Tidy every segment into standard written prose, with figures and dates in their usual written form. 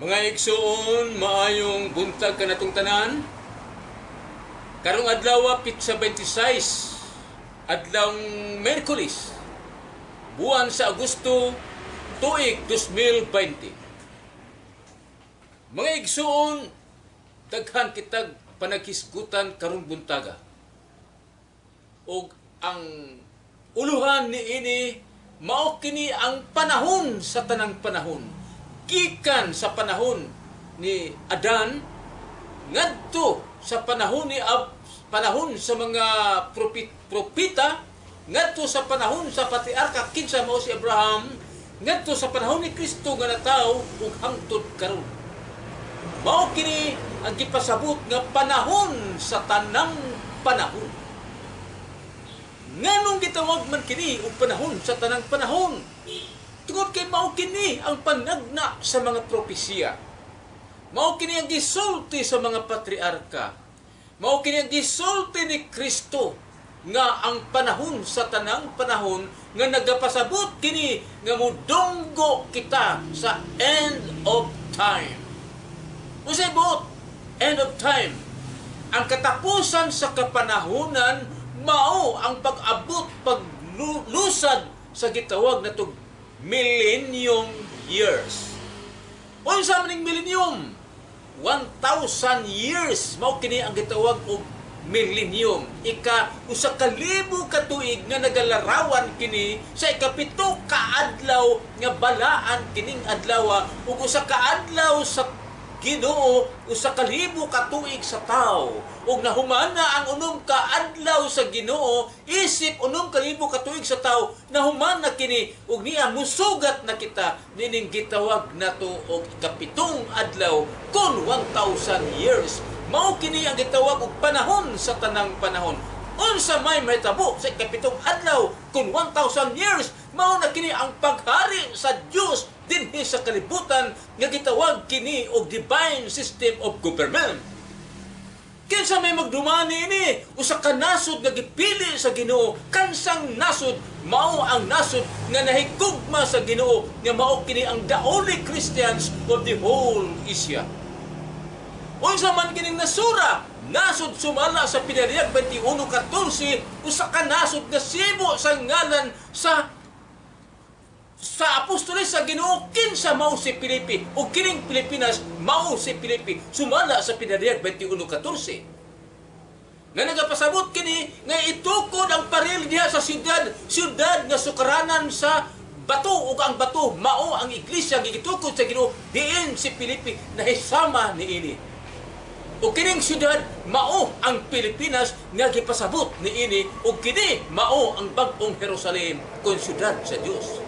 Mga igsoon, maayong buntag kanatong tanan. Karong adlaw Pitsa 26, adlawng Miyerkules, buwan sa Agosto, tuig 2020. Mga igsoon, daghan kitag panaghisgutan karong buntaga. Og ang uluhan niini mao kini ang panahon sa tanang panahon. Gikan sa panahon ni Adan ngadto sa panahon ni panahon sa mga propita, ngadto sa panahon sa patriarka kinsa mao si Abraham, ngadto sa panahon ni Kristo nga natawo ug hangtod karon. Mao kini ang gipasabot nga panahon sa tanang panahon. Nganong gitawag man kini og panahon sa tanang panahon? Tungod kay mao kini ang panagna sa mga propesya. Mao kini ang gisulti sa mga patriarka. Mao kini ang gisulti ni Kristo nga ang panahon sa tanang panahon nga nagapasabot kini nga modonggo kita sa end of time. Unsay buot? End of time. Ang katapusan sa kapanahonan mao ang pag-abot, paglusad sa gitawag na tug millennium years. Unsa man ning millennium? 1,000 years mao kini ang gitawag og millennium. Usa ka libo ka tuig nga nagalarawan kini sa ikapito ka adlaw nga balaan kining adlaw ug usa ka adlaw sa Ginoo, usa ka libo ka tuig sa tawo. Ug nahumana ang unom ka adlaw sa Ginoo, isip unom ka libo ka tuig sa tawo, nahumana kini ug niya musugat na kita nining gitawag nato og ikapitong adlaw kun 1,000 years. Mao kini ang gitawag og panahon sa tanang panahon. Unsa may mahitabo sa ikapitong adlaw kun 1,000 years, mao na kini ang paghari sa Dios dinhi sa kalibutan nga gitawag kini og divine system of government. Kinsa may magdumani ini? Usa ka nasod nga gipili sa Ginoo. Kansang nasod mao ang nasod nga nahigugma sa Ginoo nga mao kini ang the only Christians of the whole Asia. Unsa man kining nasura, nasod sumala sa Pinaliyag 21:14, usa ka nasod nga sibo sa ngalan sa apostoles sa Ginoo kinsa mao si Pilipi o kining Pilipinas mao si Pilipi sumala sa Pinaliyag 21:14. Nga nagapasabot kini nga itukod ang paril diha sa syudad nga sukaranan sa bato ug ang bato mao ang iglesia gigitukod sa Ginoo diin si Pilipi nahisama niini. O kining syudad mao ang Pilipinas nga gipasabot niini ug kini mao ang bag-ong Jerusalem kun syudad sa Dios.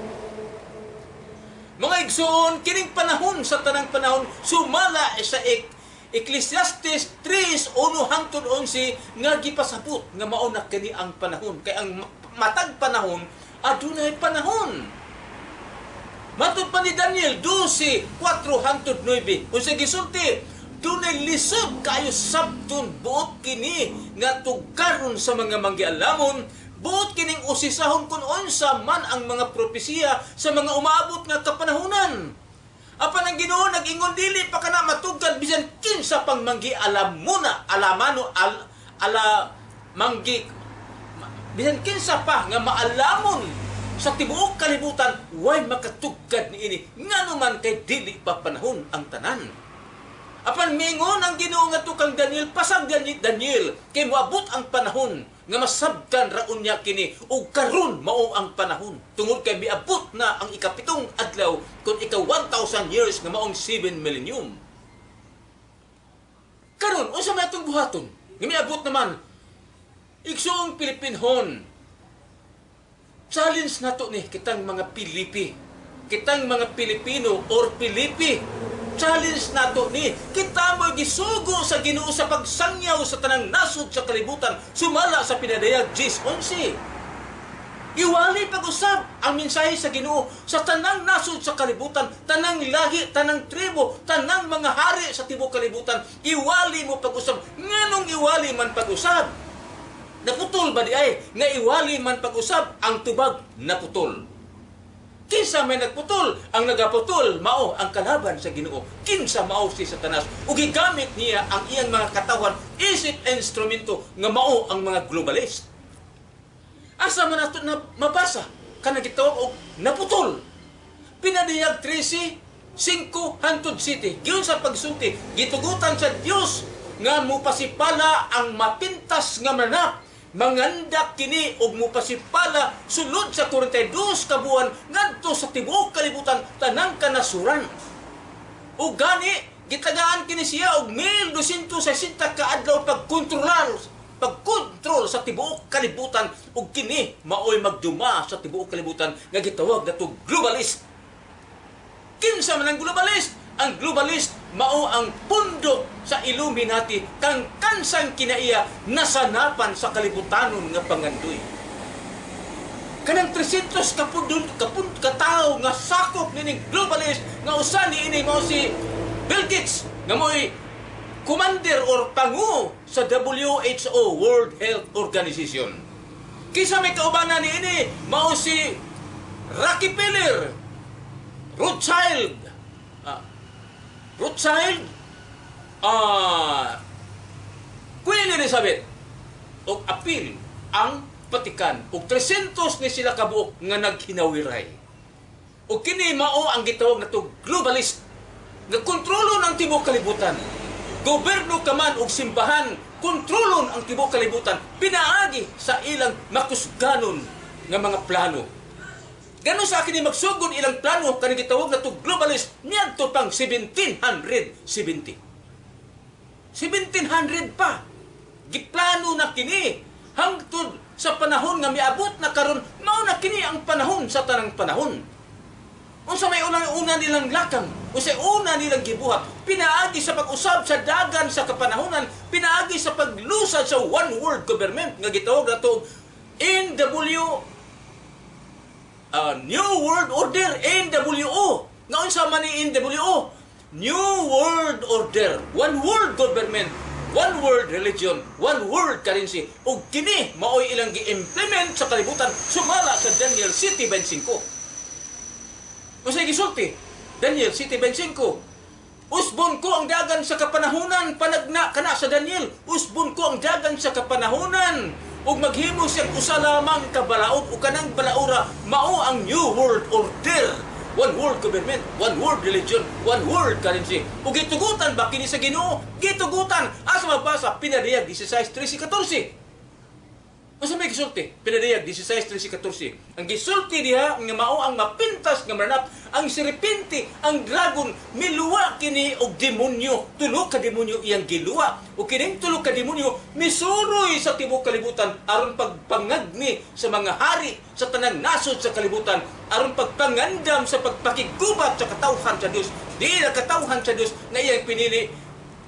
Mga igsoon, kining panahon sa tanang panahon sumala sa Ecclesiastes 3:1-11 nga gipasabot nga mao na kini ang panahon. Kay ang matag panahon adunay panahon. Matud pa ni Daniel 12:4-9 unsa gisulti, dunay lisod kayo sabton buot kini nga tugkaron sa mga manggialamon, buot kining usisahon kun unsa man ang mga propesiya sa mga umaabot nga kapanahunan. Apan ang Ginoo nag-ingon dili pa kana matugkad bisan kinsa pang manggialamuna, bisan kinsa pa nga maalamon sa tibuok kalibutan way makatugkad niini nganuman kay dili pa panahon ang tanan. Apan mingon ang Ginoo ngadto kang Daniel, pasag Daniel kay moabot ang panahon nga masabtan raon niya kini ug karon mao ang panahon tungod kay miabot na ang ikapitong adlaw kun ikaw 1,000 years nga maong 7 millennium. Karon unsa may atong buhaton nga miabot naman igsoong Pilipinhon. Challenge nato ni kitang mga Pilipi, kitang mga Pilipino or Pilipi. Challenge nato ni kita mo gisugo sa Ginoo sa pagsangyaw sa tanang nasod sa kalibutan sumala sa Pinaliyag 10:11. Iwali pag-usab ang mensahe sa Ginoo sa tanang nasod sa kalibutan, tanang lahi, tanang tribo, tanang mga hari sa tibuok kalibutan. Iwali mo pag-usab. Nganong iwali man pag-usab? Naputol ba di ay nga iwali man pag-usab ang tubag naputol? Kinsa may nagputol, ang nagaputol mao ang kalaban sa Ginoo. Kinsa mao si Satanas ug gigamit niya ang iyang mga katawan isip instrumento nga mao ang mga globalist. Asa man nato na mabasa kanang gitawag og naputol. Pinadiyag 13 5 hangtod 7 giyon sa pagsulti gitugutan sa Dios nga mupasipala ang mapintas nga manap mangandak kini og mupasipala sulod sa 42 ka buwan ngadto sa tibuok kalibutan tanang kanasuran. Ug gani gitagaan kini siya og 1260 ka adlaw pagkontrol sa tibuok kalibutan ug kini maoy magduma sa tibuok kalibutan nga gitawag nato globalist. Kinsa man ang globalist? Ang globalist mao ang pundo sa Illuminati kang kansang kinaiya nasanapan sa kalibutanon nga pangandoy. Kanang 300 katao nga sakop nining globalist nga usa niini mao si Bill Gates nga mo'y commander or pangu sa WHO, World Health Organization. Kisa may kaubanan niini mao si Rockefeller, Rothschild, Queen Elizabeth, o apil ang Vatican, o 300 ni sila kabuok nga naghinawiray. O kini mao ang gitawag na to globalist, nga kontrolon ang tibuok kalibutan. Gobyerno kaman og simbahan, kontrolon ang tibuok kalibutan, pinaagi sa ilang makusganon nga mga plano. Ganon sa akin magsugod ilang plano kanang gitawag na to globalist niadto pang 1770. 1700 pa. Giplano na kini hangtod sa panahon nga miabot na karon mao na kini ang panahon sa tanang panahon. Unsa may una nilang lakang, unsay una nilang gibuhat, pinaagi sa pag-usab sa dagan sa kapanahonan, pinaagi sa paglusad sa one world government nga gitawag na to New World Order, NWO. Ngayon sa man ni NWO, New World Order, one world government, one world religion, one world currency. O kini, maoy ilang gi-implement sa kalibutan, sumala sa Daniel City 25. Masay gisulti, Daniel City 25. Usbon ko ang dagan sa kapanahunan, panagna kana sa Daniel. Usbon ko ang dagan sa kapanahunan. Ug maghimo siyang usa lamang ka balaod o kanang balaura mao ang New World Order. One world government, one world religion, one world currency. Ug gitugutan ba kini sa Ginoo? Gitugutan asa mabasa pinadiyag 16:13-14. Asa may gisulti? Pinadiyag 16:13-14. Ang gisulti diha nga mao ang mapintas nga manap, ang serpente, ang dragon miluwa kini og demonyo. Tulo ka demonyo iyang giluwa. O kining tulo ka demonyo misuroy sa tibuok kalibutan aron pagpangagni sa mga hari sa tanang nasod sa kalibutan, aron pagpangandam sa pagpakigubat sa katawhan sa Dios. Di na katawhan sa Dios na iyang pinili,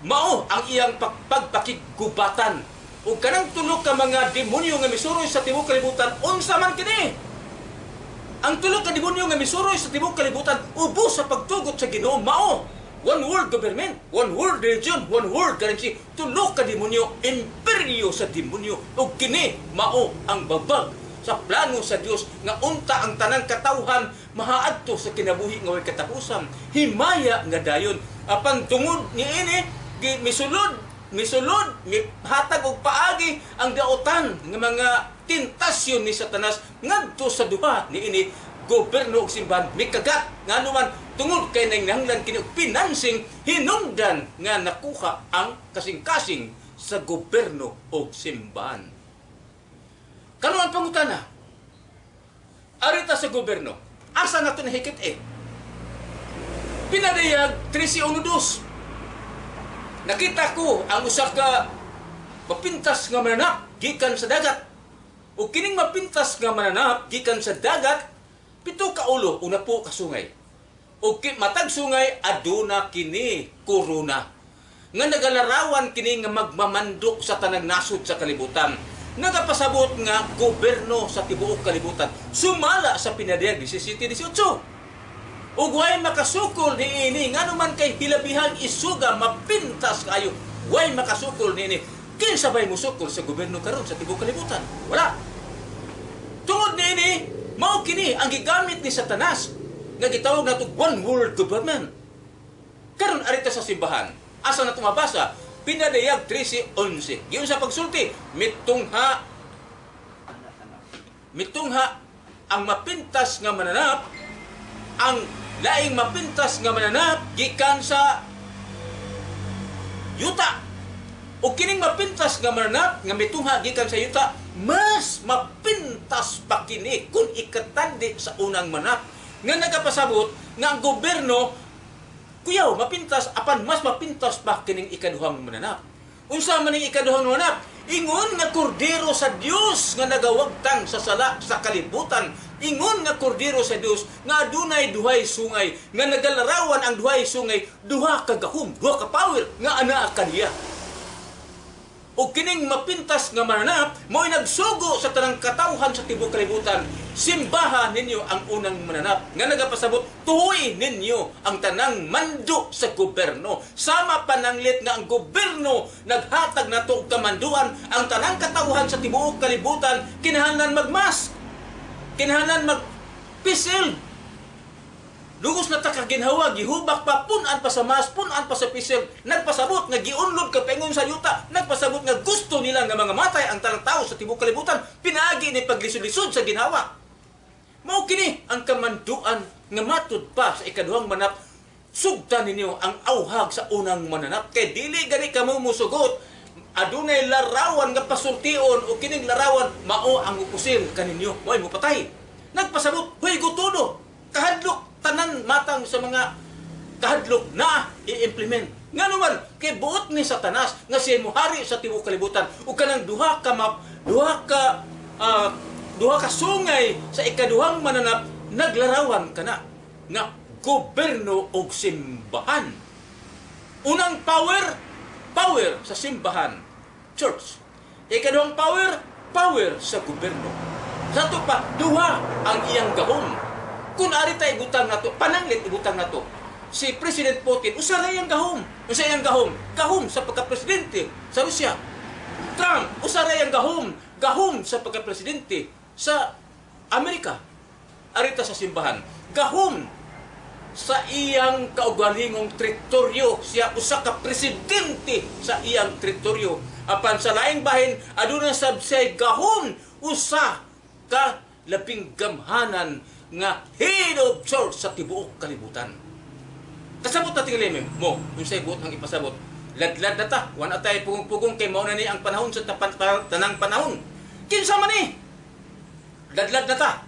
mao ang iyang pagpakigubatan. Ug kanang tulo ka mga demonyo nga misuroy sa tibuok kalibutan, unsa man kini? Ang tulo ka demonyo nga misuroy sa tibuok kalibutan ubos sa pagtugot sa Ginoo mao one world government, one world religion, one world currency. Tulo ka demonyo, imperyo sa demonyo. Ug kini mao ang babag sa plano sa Dios nga unta ang tanang katawhan mahaadto sa kinabuhi nga way katapusan. Himaya nga dayon apan tungod niini misulod, hatag og paagi ang daotan ng mga tentasyon ni Satanas ngadto sa duha niini gobyerno ug simbahan mikagat nganuman tungod kay nanginahanglan kini og financing hinungdan nga nakuha ang kasing-kasing sa gobyerno ug simbahan. Karon ang pangutana, arita sa gobyerno, asa nato nahikit pinadayag 13:12. Nakita ko ang usa ka mapintas nga mananap gikan sa dagat. O kining mapintas nga mananap gikan sa dagat, 7 ka ulo, una po ka sungay. O matag sungay aduna kini korona. Nga nagalarawan kini nga magmamandok sa tanang nasod sa kalibutan. Nagapasabot nga gobyerno sa tibuok kalibutan sumala sa pinadayag 17-18. Ug way makasukol niini nganuman kay hilabihan isuga mapintas kayo, way makasukol niini. Kinsa bay musukol sa gobyerno karon sa tibuok kalibutan? Wala. Tungod niini Mao kini ang gigamit ni Satanas nga gitawag nato one world government. Karon arita sa simbahan, asa na mabasa? Pinadayag 13:11. Giyon sa pagsulti, mitungha ang mapintas nga mananap, ang laing mapintas nga mananap gikan sa yuta. O kining mapintas nga mananap nga mitungha gikan sa yuta, mas mapintas pa kini kung ikatandi sa unang manap nga nagapasabot nga ang gobyerno kuyaw mapintas apan mas mapintas pa kining ikaduhang mananap. Unsa man ning ikaduhang mananap? Ingon nga kordero sa Dios nga nagawagtang sa sala sa kalibutan. Ingon nga kordero sa Dios nga adunay duhay sungay nga nagalarawan ang duhay sungay duha ka gahom, duha ka power nga anaa kaniya. O kining mapintas nga mananap mo'y nagsugo sa tanang katawhan sa tibuok kalibutan. Simbahan ninyo ang unang mananap nga nagapasabot tuhoy ninyo ang tanang mando sa gobyerno. Sama pananglit nga ang gobyerno naghatag nato og kamanduan ang tanang katawhan sa tibuok kalibutan kinahanglan magmas, kinahanglan magpisil. Lugos na takaginhawa, gihubak pa, punan pa sa mas, punan pa sa pisil, nagpasabot nga giunlod ka pengon sa yuta, nagpasabot nga gusto nila nga mga matay ang tanang tao sa tibuok kalibutan, pinaagi ni paglisod-lisod sa ginhawa. Mao kini ang kamanduan nga matud pa sa ikaduhang manap, sugtan ninyo ang auhag sa unang mananap, kay dili gani kamo musugot, adunay larawan nga pasultion o kining larawan, mao ang upusil kaninyo, mo'y mupatay. Nagpasabot, huy gutudo, kahadlok, tanan matang sa mga kahadlok na i-implement. Nga naman, kay buot ni Satanas nga siya muhari sa tibuok kalibutan o kanang duha ka sungay sa ikaduhang mananap naglarawan kana nga gobyerno og simbahan. Unang power sa simbahan, church. Ikaduhang power sa gobyerno. Sa to pa, duha ang iyang gahom. Kung ari tayo ibutang na to, pananglit ibutang na to. Si President Putin, usaray ang gahom. Usaray ang gahom. Gahom sa pagka-presidente sa Rusya. Trump, usaray ang gahom. Gahom sa pagka-presidente sa Amerika. Arita sa simbahan. Gahom sa iyang kaugalingong teritoryo. Siya usa ka presidente sa iyang teritoryo. Apan sa laing bahin, aduna sabsay gahom usa ka labing gamhanan nga head of church sa tibuok kalibutan. Kasabot natin limim mo, yung sa ibuot ang ipasabot. Ladlad na ta, wala tayo pugong-pugong kay mauna ni ang panahon sa tanang panahon. Kinsa man ni? Ladlad na ta.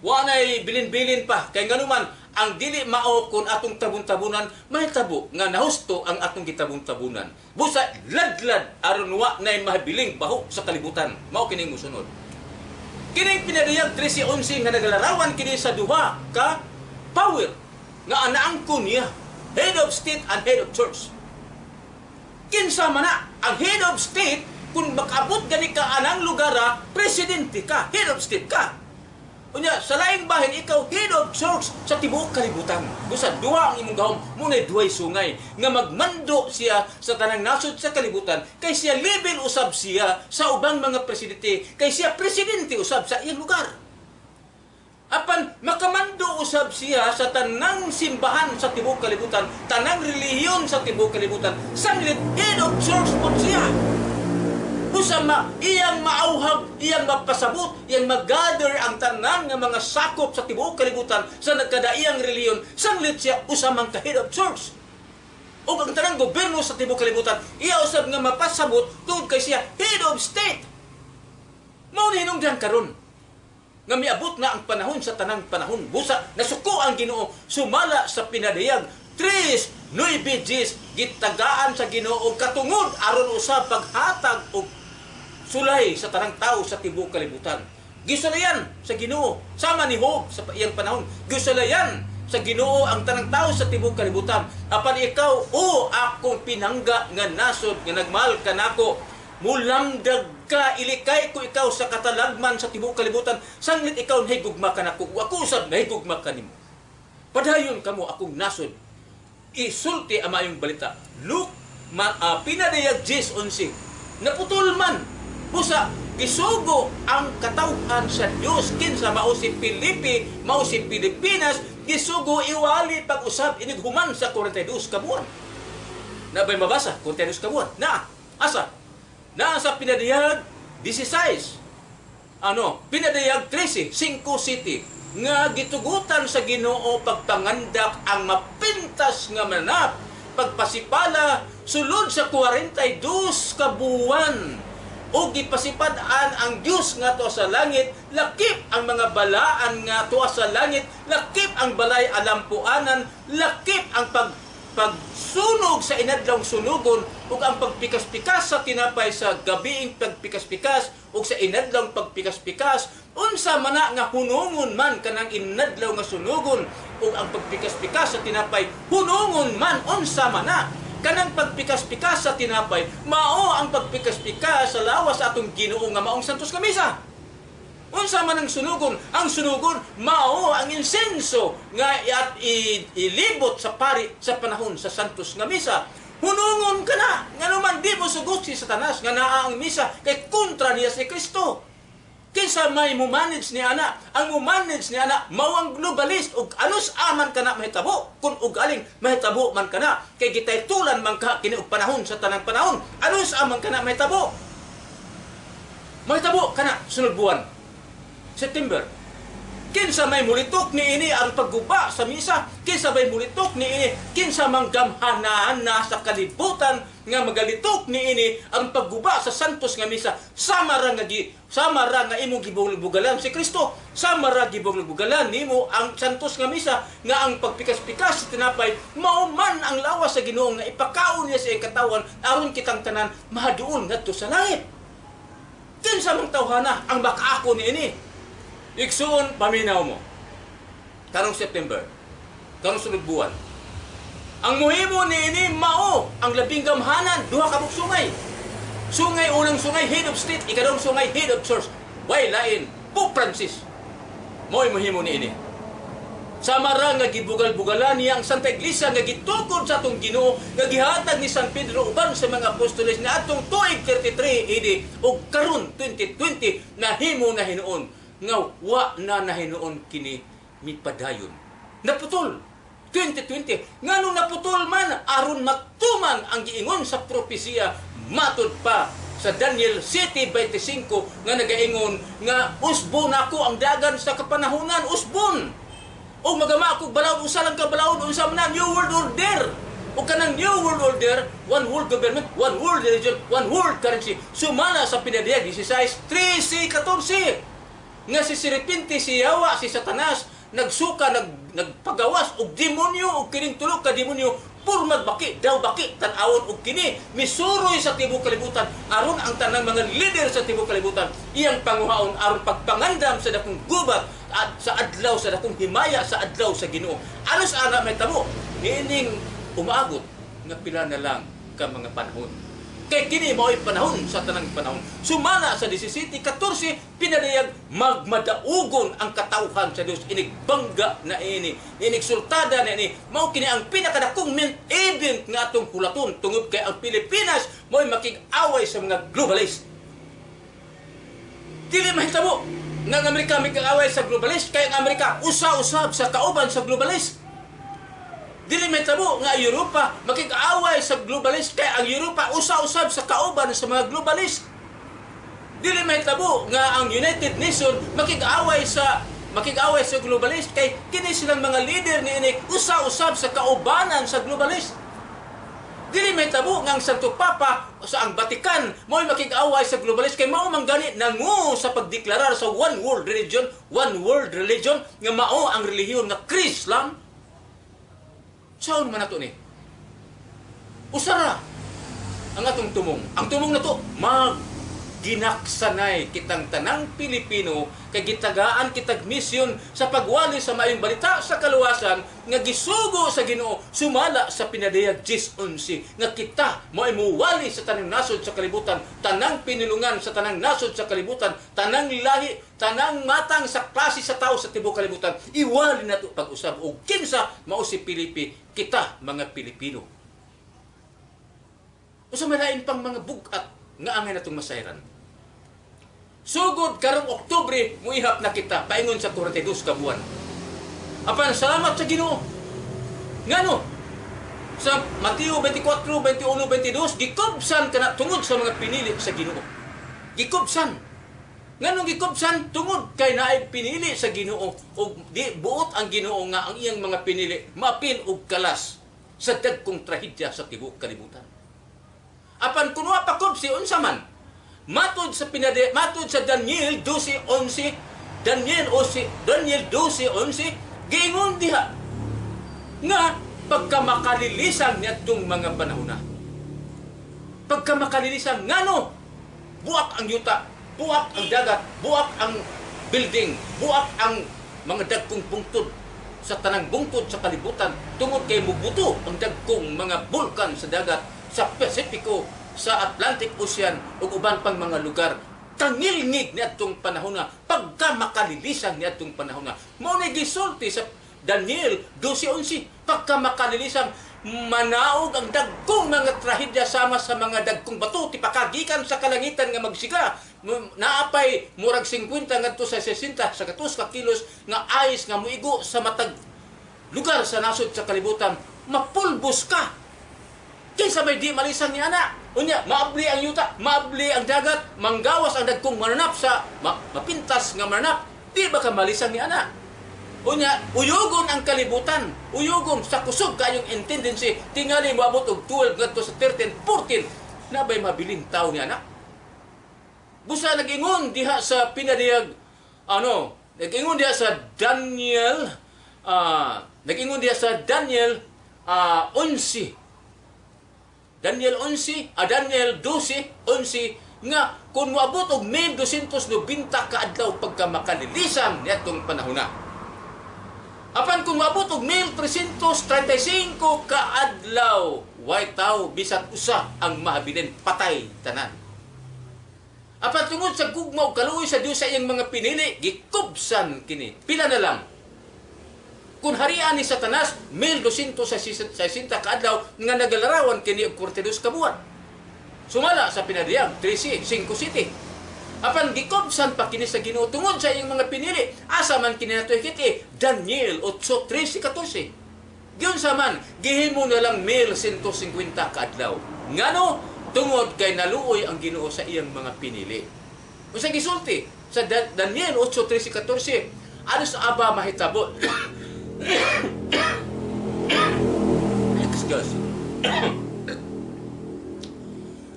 Wanay bilin-bilin pa, kay nganuman, ang dili mao kun atong tabun-tabunan, may tabo nga nahusto ang atong gitabun-tabunan. Busa ladlad aron wa nay mahabiling baho sa kalibutan. Mao kining musunod. Kining pinadayag 13:11 nga nagalarawan kini sa duha ka power nga anaangkon niya, head of state and head of church. Kinsa man na ang head of state kung makabot gani ka anang lugara, presidente ka, head of state ka. Unya sa laing bahin ikaw head of church sa tibuok kalibutan. Busa duha ang imong gahom, munay duhay sungay nga magmando siya sa tanang nasod sa kalibutan kay siya level usab siya sa ubang mga presidente, kay siya presidente usab sa iyang lugar. Apan makamando usab siya sa tanang simbahan sa tibuok kalibutan, tanang relihiyon sa tibuok kalibutan. Sanglit head of church po siya. Busama, iyang maauhag, iyang mapasabot, iyang mag-gather ang tanan ng mga sakop sa tibuok kalibutan sa nagkadaiyang reliyon, sanglit siya usamang ka-head of church. O ang tanang gobyerno sa tibuok kalibutan, iya usab nga mapasabot tungod kay siya head of state. Mao ni hinungdan karon nga miabot na ang panahon sa tanang panahon. Busa, nasuko ang Ginoo, sumala sa pinadayag 3:9 gitagaan sa Ginoo katungod aron usab paghatag og sulay sa tanang tao sa tibuok kalibutan. Gisulayan sa Ginoo sama ni Job sa iyang panahon. Gisulayan sa Ginoo ang tanang tao sa tibuok kalibutan. Apan ikaw o akong pinangga nga nasod nga nagmahal kanako, mulamdag ka, ilikay ko ikaw sa katalagman sa tibuok kalibutan. Sanglit ikaw nahigugma kanako, ako usab nahigugma kanimo. Padayon kamo akong nasod. Isulti ang mayong balita. Luke, pinadayag 10:11. Naputol man. Busa, gisugo ang katawhan sa Dios kinsa mao si Pilipi, mao si Pilipinas, gisugo iwali pag-usab inig human sa 42 ka buwan. Na ba'y mabasa? 42 ka buwan. Na, asa? Na sa pinadayag 16. Pinadayag 13, 5 city nga gitugutan sa Ginoo pagpangandak ang mapintas nga manap pagpasipala sulod sa 42 ka buwan o gipasipad-an ang Dios nga tuwa sa langit, lakip ang mga balaan nga tuwa sa langit, lakip ang balay alampuanan, lakip ang pagsunog sa inadlawng sunugon ug ang pagpikas-pikas sa tinapay sa gabiing pagpikas-pikas ug sa inadlawng pagpikas-pikas unsa man nga hunungon man kanang inadlaw nga sunugon ug ang pagpikas-pikas sa tinapay hunungon man unsa man kanang pagpikas-pikas sa tinapay mao ang pagpikas-pikas sa lawas sa atong Ginoo nga maong Santos nga Misa. Unsa man ang sunugon mao ang insenso nga ilibot sa pari sa panahon sa Santos nga Misa. Hunungon ka na nga naman di mo sugot si Satanas nga naa ang misa kay kontra niya si Kristo. Kinsa may mumanage ni ana, ang mumanage ni ana mao ang globalist ug anus aman kana mahitabo kun ug aling mahitabo man kana kay gitaytulan man ka kini og panahon sa tanang panahon. Anus aman kana mahitabo kana sunod buwan September. Kinsa may mulitok ni ini ang pagguba sa misa, kinsa may mulitok ni ini, kinsa mang gamhanan na sa kalibutan nga magalitok ni ini ang pagguba sa Santos nga misa, sama ra nga imong gibugbugalan si Kristo, sama ra gibugbugalan nimo ang Santos nga misa nga ang pagpikas-pikas sa tinapay mao man ang lawas sa Ginoo nga ipakaon niya sa iyang katawan aron kitang tanan mahaduon ngadto sa langit. Kinsa mang tawhana ang makaako ni ini? Igsoon, paminaw mo. Karong September. Karong sunod buwan. Ang muhimo ni ini mao ang labing gamhanan, duha ka sungay. Sungay, unang sungay, head of state. Ikadong sungay, head of church. Way lain, Pope Francis. Mo'y muhimo ni ini. Samara nga gibugal-bugalan niya ang Santa Iglesia nga gitukod sa atong Ginoo nga gihatag ni San Pedro uban sa mga apostoles na atong tuig 33 AD ug karon 2020 nahimo na hinuon nga wa na nahinuon kini mipadayon. Naputol 2020 nganong naputol man aron magtuman ang giingon sa propesiya matud pa sa Daniel 7:25 nga nagaingon nga usbon ako ang dagan sa kapanahunan, usbon o magama ako balawon usa lang ka balawon unsa man New World Order. O kanang New World Order, one world government, one world religion, one world currency, sumala sa pinadayag 16 13:14 nga si Siripinti, si Yawa, si Satanas nagsuka, nagpagawas og demonyo og kining tulo ka demonyo pur magbaki daw baki tan-awon og kini misuroy sa tibuok kalibutan aron ang tanang mga leader sa tibuok kalibutan iyang panguhaon aron pagpangandam sa dakong gubat at sa adlaw sa dakong himaya sa adlaw sa Ginoo. Anos ana may tamo niining umaabot nga pila na lang ka mga panahon. Kay kini mao'y panahon sa tanang panahon. Sumala sa 17:14 pinadayag magmadaugon ang katawhan sa Dios inig bangga na ini, inig sultada na ini. Mao kini ang pinakadakong main event nga atong hulaton tungod kay ang Pilipinas mao'y makig-away sa mga globalist. Dili mahitabo nga ang Amerika makig-away sa globalist kay ang Amerika usa-usab sa kauban sa globalist. Dili may tabo nga Europa makig-away sa globalist kay ang Europa usa-usab sa kauban sa mga globalist. Dili may tabo nga ang United Nations makig-away sa globalist kay kini silang mga leader niini usa-usab sa kaubanan sa globalist. Dili may tabo nga ang Santo Papa sa ang Vatican mo'y makig-away sa globalist kay mao man gani nangu sa pagdeklarar sa one world religion nga mao ang relihiyon nga Islam. Saan man nato ni? Usara ang atong tumong. Ang tumong nato ginaksanay kitang tanang Pilipino kay gitagaan kitag misyon sa pagwali sa maayong balita sa kaluwasan nga gisugo sa Ginoo sumala sa pinadayag 10:11 nga kita mo'y muwali sa tanang nasod sa kalibutan, tanang pinulungan sa tanang nasod sa kalibutan, tanang lahi, tanang matang sa klase sa tao sa tibuok kalibutan. Iwali nato pag-usab og kinsa mao si Pilipi, kita mga Pilipino. Usa may lain pang mga bugat nga angay natong masayran. Sugod karong Oktubre muihap na kita paingon sa 42 ka buwan. Apan salamat sa Ginoo. Ngano sa Mateo 24, 21, 22 gikubsan kana tungod sa mga pinili sa Ginoo. Gikubsan. Nganong gikubsan tungod kay naay pinili sa Ginoo ug di buot ang Ginoo nga ang iyang mga pinili mapil og kalas sa dagkong trahedya sa tibuok kalibutan. Apan kuno pa kubsi unsa man matud sa Daniel 12:11 Daniel 12:11 giingon diha nga pagkamakalilisan niadtong mga panahon na. Pagkamakalilisan ngano buak ang yuta, buak ang dagat, buak ang building, buak ang mga dagkong bungtod sa tanang bungtod sa kalibutan tungod kay mubuto ang dagkong mga bulkan sa dagat, sa Pasipiko, sa Atlantic Ocean ug uban pang mga lugar. Tangilngig niadtong panahon na, pagkamakalilisan niadtong panahon na. Mao na gisulti sa Daniel 12:11 pagkamakalilisan manaog ang dagkong mga trahedya sama sa mga dagkong bato tipakagikan sa kalangitan nga magsiga naapay murag 50 ngadto sa 60 sa katus ka kilos nga ice nga muigo sa matag lugar sa nasod sa kalibutan mapulbos ka kinsa may di malisan ni ana unya maabli ang yuta maabli ang dagat manggawas ang dagkong mananap sa mapintas nga mananap di ba ka malisan ni ana unya uyugon ang kalibutan uyugon sa kusog kayong intendency tingali moabot og 12 ngadto sa 13 14 na bay mabiling tawo ni ana. Busa nag-ingon diha sa pinadiyag nag-ingon diha sa Daniel nag-ingon diha sa Daniel 11 Daniel 12:11 nga kung moabot og 1290 ka adlaw pagkamakalilisan niadtong panahon na. Apan kung moabot og 1335 ka adlaw way tawo bisan usa ang mahabilin patay tanan. Apan tungod sa gugma ug kaluoy sa Dios sa iyang mga pinili, gikubsan kini. Pila na lang. Kung harian ni Satanas, 1260 ka adlaw nga nagalarawan kini og 42 ka buwan. Sumala sa pinadiyang 1357. Apan gikubsan pa kini sa Ginoo tungod sa iyang mga pinili. Asa man kini natoy kiti Daniel 8:13-14. Giyon sa man, gihimo na lang 1150 ka adlaw. Ngano? Tungod kay naluoy ang Ginoo sa iyang mga pinili. Usa gisulti sa Daniel 8:13-14, ano sa aba mahitabo? Excuse.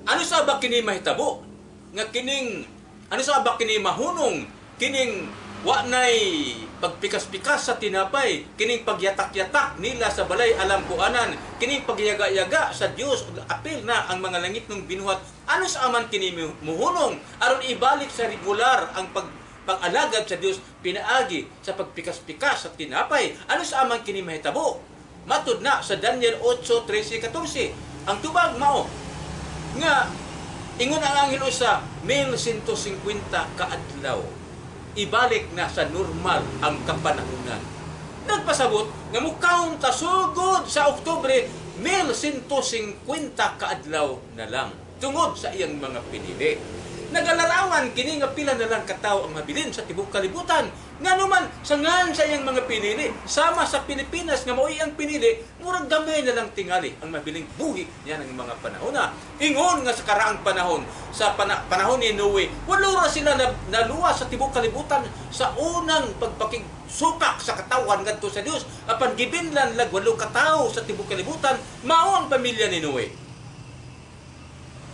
Ano sa aba kini mahitabo? Nga kining ano sa aba kini mahunong kining wa nay pagpikas-pikas sa tinapay, kining pagyatak-yatak nila sa balay alam kuanan, kining pagyaga-yaga sa Dios ug apil na ang mga langit ng binuhat. Ano sa aman kini muhunong aron ibalik sa regular ang pag-alagad sa Dios pinaagi sa pagpikas-pikas sa tinapay. Ano sa aman kini mahitabo? Matud na sa Daniel 8:13-14. Ang tubag mao nga ingon ang anghel sa 1150 ka adlaw. Ibalik na sa normal ang kapanahunan. Nagpasabot nga mukaon tasugod sa Oktubre 1150 kaadlaw na lang tungod sa iyang mga pinili. Nagalarawan kini nga pila na lang katawo ang mabilin sa tibuok kalibutan. Nganuman sa ngan sa iyang mga pinili sama sa Pilipinas nga mao'y ang pinili murag gamay na lang tingali ang mabiling buhi niya ng mga panahon na. Ingon nga sa karaang panahon sa panahon ni Noe walo ra sila naluwa sa tibuok kalibutan sa unang pagpakigsukak sa katawan ngadto sa Dios apan gibinlan lag walo ka tawo sa tibuok kalibutan mao ang pamilya ni Noe.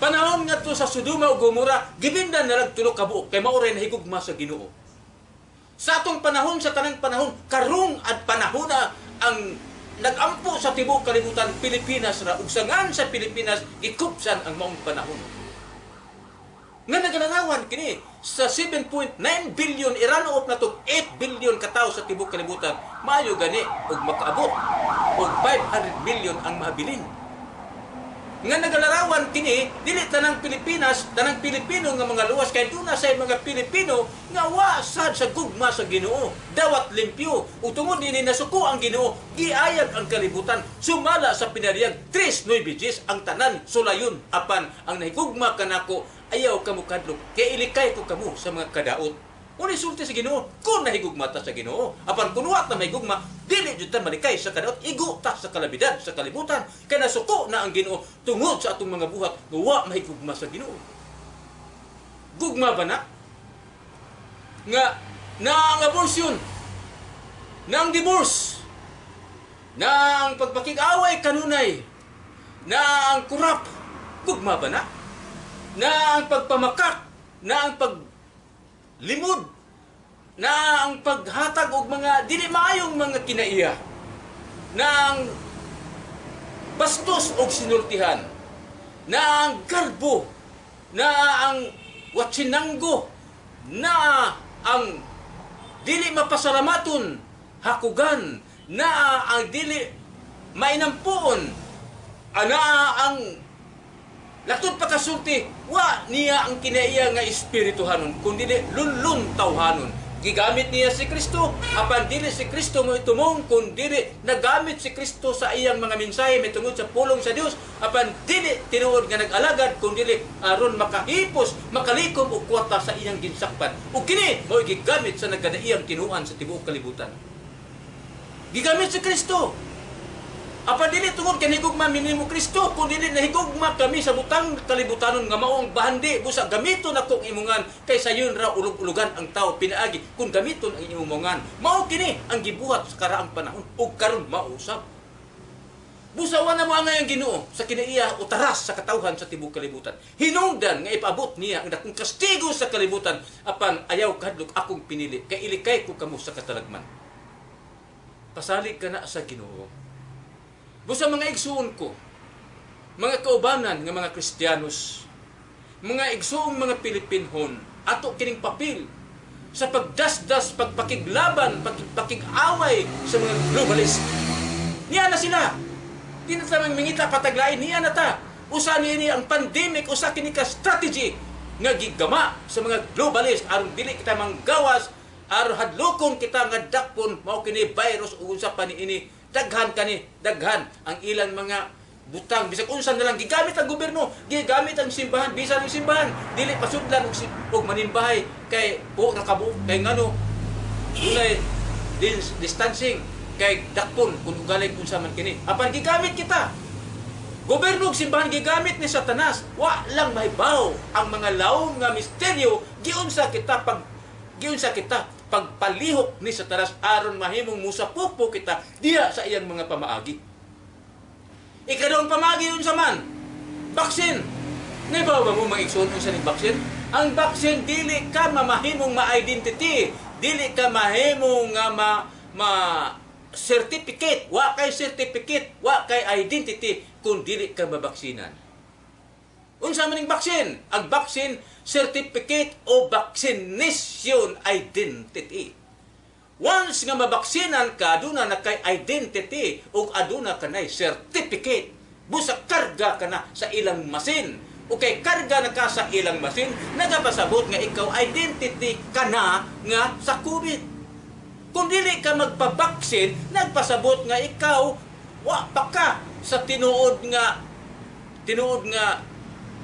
Panahon ngadto sa Sodoma ug Gomora gibinlan na lag tulo ka buok kay mao ray nahigugma sa Ginoo. Sa atong panahon, sa tanang panahon, karong at panahon na ang nag-ampo sa tibuok kalibutan Pilipinas ra ug sangan sa Pilipinas gikupsan ang maong panahon. Nga nagalarawan kini sa 7.9 billion irano na to 8 billion katawo sa tibuok kalibutan maayo gani og makaabot og 500 million ang mahabilin. nga nagalarawan kini dili tanang Pilipinas, tanang Pilipino nga mga luwas kay duna say mga Pilipino nga wa sad sa gugma sa Ginoo, dawat limpyo ug tungod ini nasuko ang Ginoo, giayag ang kalibutan sumala sa pinariyag 3 ang tanan sulayon apan ang nahigugma kanako ayaw kamo kadlok kay ilikay ko kamo sa mga kadaot. Uni sulti sa Ginoo, kung nahigugma ta sa Ginoo, apan kung wa ta mahigugma, dili jud ta malikay sa kadaot, igo ta sa kalabidad, sa kalibutan, kay nasuko na ang Ginoo tungod sa atong mga buhat, nga wa mahigugma sa Ginoo. Gugma ba na? Nga na ang abortion, na ang divorce, na ang pagpakig-away kanunay, na ang kurap, gugma ba na? Na ang pagpamakak, na ang limod, na ang paghatag og mga dili maayong mga kinaiya, na ang bastos og sinultihan, na ang garbo, na ang watsinanggo, na ang dili mapasalamaton, hakugan, na ang dili mainampuon, na ang laktod pagkasulti, wa niya ang kinaiya nga espirituhanon, kundi lunlun tawhanon. Gigamit niya si Kristo, apan dili si Kristo mo itumong, kundi nagamit si Kristo sa iyang mga mensahe mitungod sa pulong sa Dios, apan dili tinuod nga nag-alagad, kundi aron makahipos, makalikom og kwata sa iyang ginsakpan. Ug kini mo gigamit sa nagkadaiyang kinuan sa tibuok kalibutan. Gigamit si Kristo. Apa dili tungod kay higugma minimo Kristo, kun dili nahigugma kami sa butang kalibutanon nga mao ang bahandi busa gamiton ako ang imungan kay sayon ra ulog-ulogan ang tao pinaagi kun gamiton ang imungan. Mao kini ang gibuhat sa karaang panahon ug karon mausab. Busa wa na mo angay ang Ginoo sa kinaiya utaras sa katawhan sa tibuok kalibutan. Hinungdan nga ipaabot niya ang dakong kastigo sa kalibutan apan ayaw kadlok akong pinili kay ilikay ko kamo sa katalagman. Pasalig ka na sa Ginoo. Busa mga igsuon ko, mga kaubanan ng mga Kristiyanos, mga igsuong mga Pilipinhon, ato kining papel sa pagdasdas, pagpakiglaban, pagpakig-away sa mga globalist. Niya na sila. Di na tamang mingita pataglain, niya na ta. Usa niya ang pandemic, usa kini ka strategy nga gigama sa mga globalist aron dili kita manggawas, aron hadlokon kita nga dakpon mao kini virus ug unsa pa niini. Daghan daghan ang ilang mga butang bisag unsa na lang gigamit ang gobyerno, gigamit ang simbahan, bisan ang simbahan dili pasudlan og manimbahay kay buo ra kabuok kay ngano dunay distancing kay dakpon kun ugalig unsa man kini. Apan gigamit kita gobyerno ug simbahan gigamit ni Satanas, wa lang mahibaw ang mga lawom nga misteryo giunsa kita pagpalihok ni Satanas aron mahimong musapupo kita diya sa iyang mga pamaagi. Ikadong pamaagi unsa man? Baksin. Naibaw ba mo maigsoon unsa ning baksin? Ang baksin dili ka mamahimong ma-identity, dili ka mahimong nga certificate, wa kay certificate, wa kay identity kung dili ka mabaksinan. Unsa man ning baksin? Ang baksin certificate o vaccination identity. Once nga mabaksinan ka, aduna na kay identity o aduna ka na certificate. Busa karga ka na sa ilang masin. O kay karga na ka sa ilang masin, nagapasabot nga ikaw identity ka na nga sa COVID. Kung dili ka magpabaksin, nagpasabot nga ikaw wa pa ka sa tinuod nga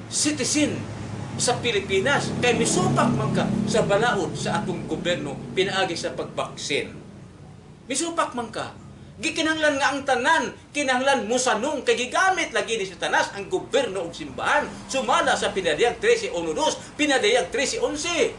citizen sa Pilipinas kay misupak man ka sa balaod sa atong gobyerno pinaagi sa pagbaksin. Misupak man ka. Gikinahanglan nga ang tanan, kinahanglan mo sanong kay gigamit lagi ni Satanas ang gobyerno ug simbahan sumala sa pinadayag 13:12, pinadayag 13:11.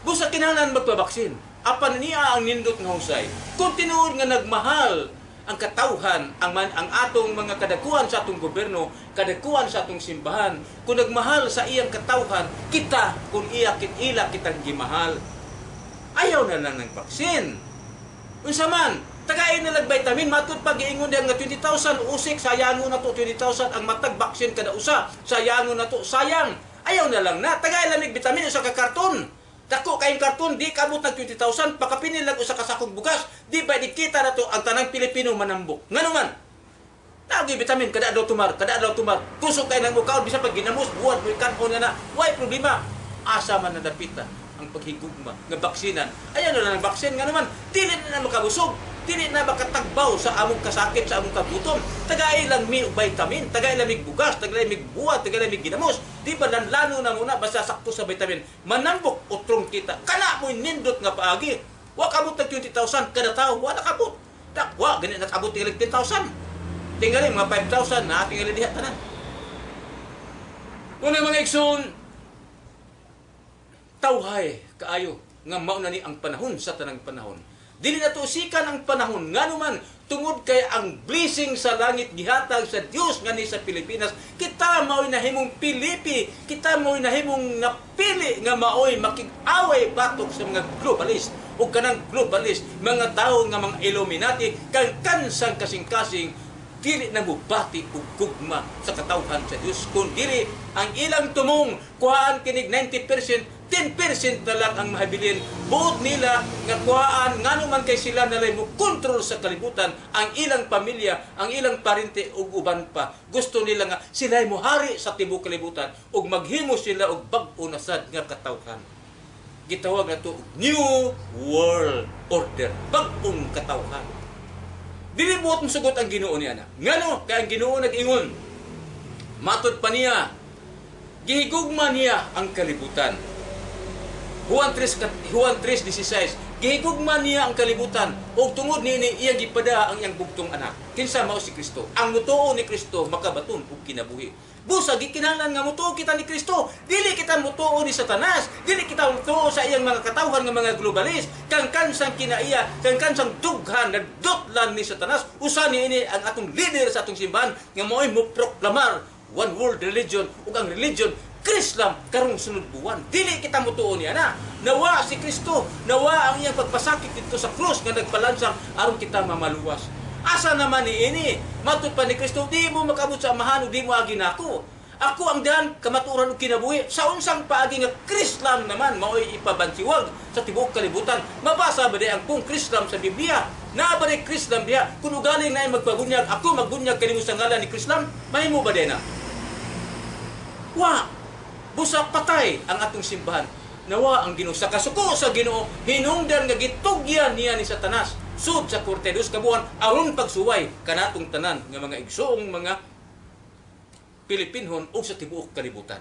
Busa kinahanglan magpabaksin. Apan niya ang nindot nga husay. Kung tinuod nga nagmahal ang katawhan, ang atong mga kadakuan sa atong gobyerno, kadakuan sa atong simbahan, kung nagmahal sa iyang katawhan, kita, kung ila kitang gimahal, ayaw na lang ng baksin. Unsa man, tagayin na lang vitamin, matod pag iingon nga 20,000 usik, sayangon na to 20,000 ang matag baksin kada usa, sayangon na to, sayang, ayaw na lang na, tagayin lang ng vitamin usa ka karton. Dako kayong karton, di kabot ng 20,000, pakapinil lang usa ka sakong bugas, di ba dikita na to ang tanang Pilipino manambok. Ngano man? Lagi vitamin kada daw tumar, kada daw tumar. Kusog kay nang mukaon bisa pag ginamos buwan mo kanon na. Why problema? Asa man nadapita ang paghigugma nga baksinan. Ayan na lang baksin nga naman dili na makabusog. Dili na makatagbaw sa among kasakit, sa among kagutom. Tagay lang mi vitamin, tagay lang mig bugas, tagay lang mig buwat, tagay lang mig ginamos. Di ba lanlano na muna basta sakto sa vitamin. Manambok utrong kita. Kana mo nindot nga paagi. Wa kabot tag 20,000 kada tawo, wa nakabot. Dakwa gani nakabot tig 10,000. Tingali mga 5,000 na tingali diha tanan. Kuno mga igsoon, tawhay kaayo nga mao na ni ang panahon sa tanang panahon. Dili na to usikan ang panahon nganuman tungod kay ang blessing sa langit gihatag sa Dios ngani sa Pilipinas. Kita mao'y nahimong Pilipi, kita mao'y nahimong napili nga mao'y makig-away batok sa mga globalist o kanang globalist, mga tao nga mga Illuminati kang kansang kasing-kasing dili na mubati og gugma sa katawhan sa Dios kun dili ang ilang tumong kuhaan kinig 90%, 10% na lang ang mahabilin. Buot nila nga kuhaan ngano man kay sila nalay mo kontrol sa kalibutan ang ilang pamilya, ang ilang parente ug uban pa. Gusto nila nga sila'y mohari sa tibuok kalibutan ug maghimo sila og bag-o na sad nga katawhan. Gitawag na to New World Order, bag-ong katawhan. Dili buot musugot ang Ginoo niya na. Ngano kay ang Ginoo nag-ingon? Matod pa niya, gihigugma niya ang kalibutan. Juan 3:16, gihigugma niya ang kalibutan ug tungod niini iya gipada ang iyang bugtong anak. Kinsa mao si Kristo? Ang mutuo ni Kristo makabaton og kinabuhi. Busa gikinahanglan nga mutuo kita ni Kristo. Dili kita mutuo ni Satanas, dili kita mutuo sa iyang mga katawhan nga mga globalist, kang kansang kinaiya, kang kansang dughan nga dotlan ni Satanas. Usa niini ang atong leader sa atong simbahan nga mo'y mo proklamar one world religion ug ang religion Krislam karong sunod buwan. Dili kita mutuo niya na. Nawa si Kristo, nawa ang iyang pagpasakit dito sa krus nga nagpalansang aron kita mamaluwas. Asa naman niini? Matud pa ni Kristo, di mo makabot sa amahan o di mo agi nako. Ako ang daan kamaturan o kinabuhi. Sa unsang paagi nga Krislam naman mao'y ipabansiwag sa tibuok kalibutan. Mabasa ba di ang kung Krislam sa Biblia? Naa ba di Krislam diya? Kung ugaling na ay magpabunyag, ako magbunyag kanimo sa ngalan ni Krislam, mahimo ba di na? Wa! Busa patay ang atong simbahan. Nawa ang Ginoo sa kasuko sa Ginoo hinungdan nga gitugyan niya ni Satanas sud sa korte dos kabuhan aron pagsuway kanatong tanan nga mga igsoong mga Pilipinhon o sa tibuok kalibutan.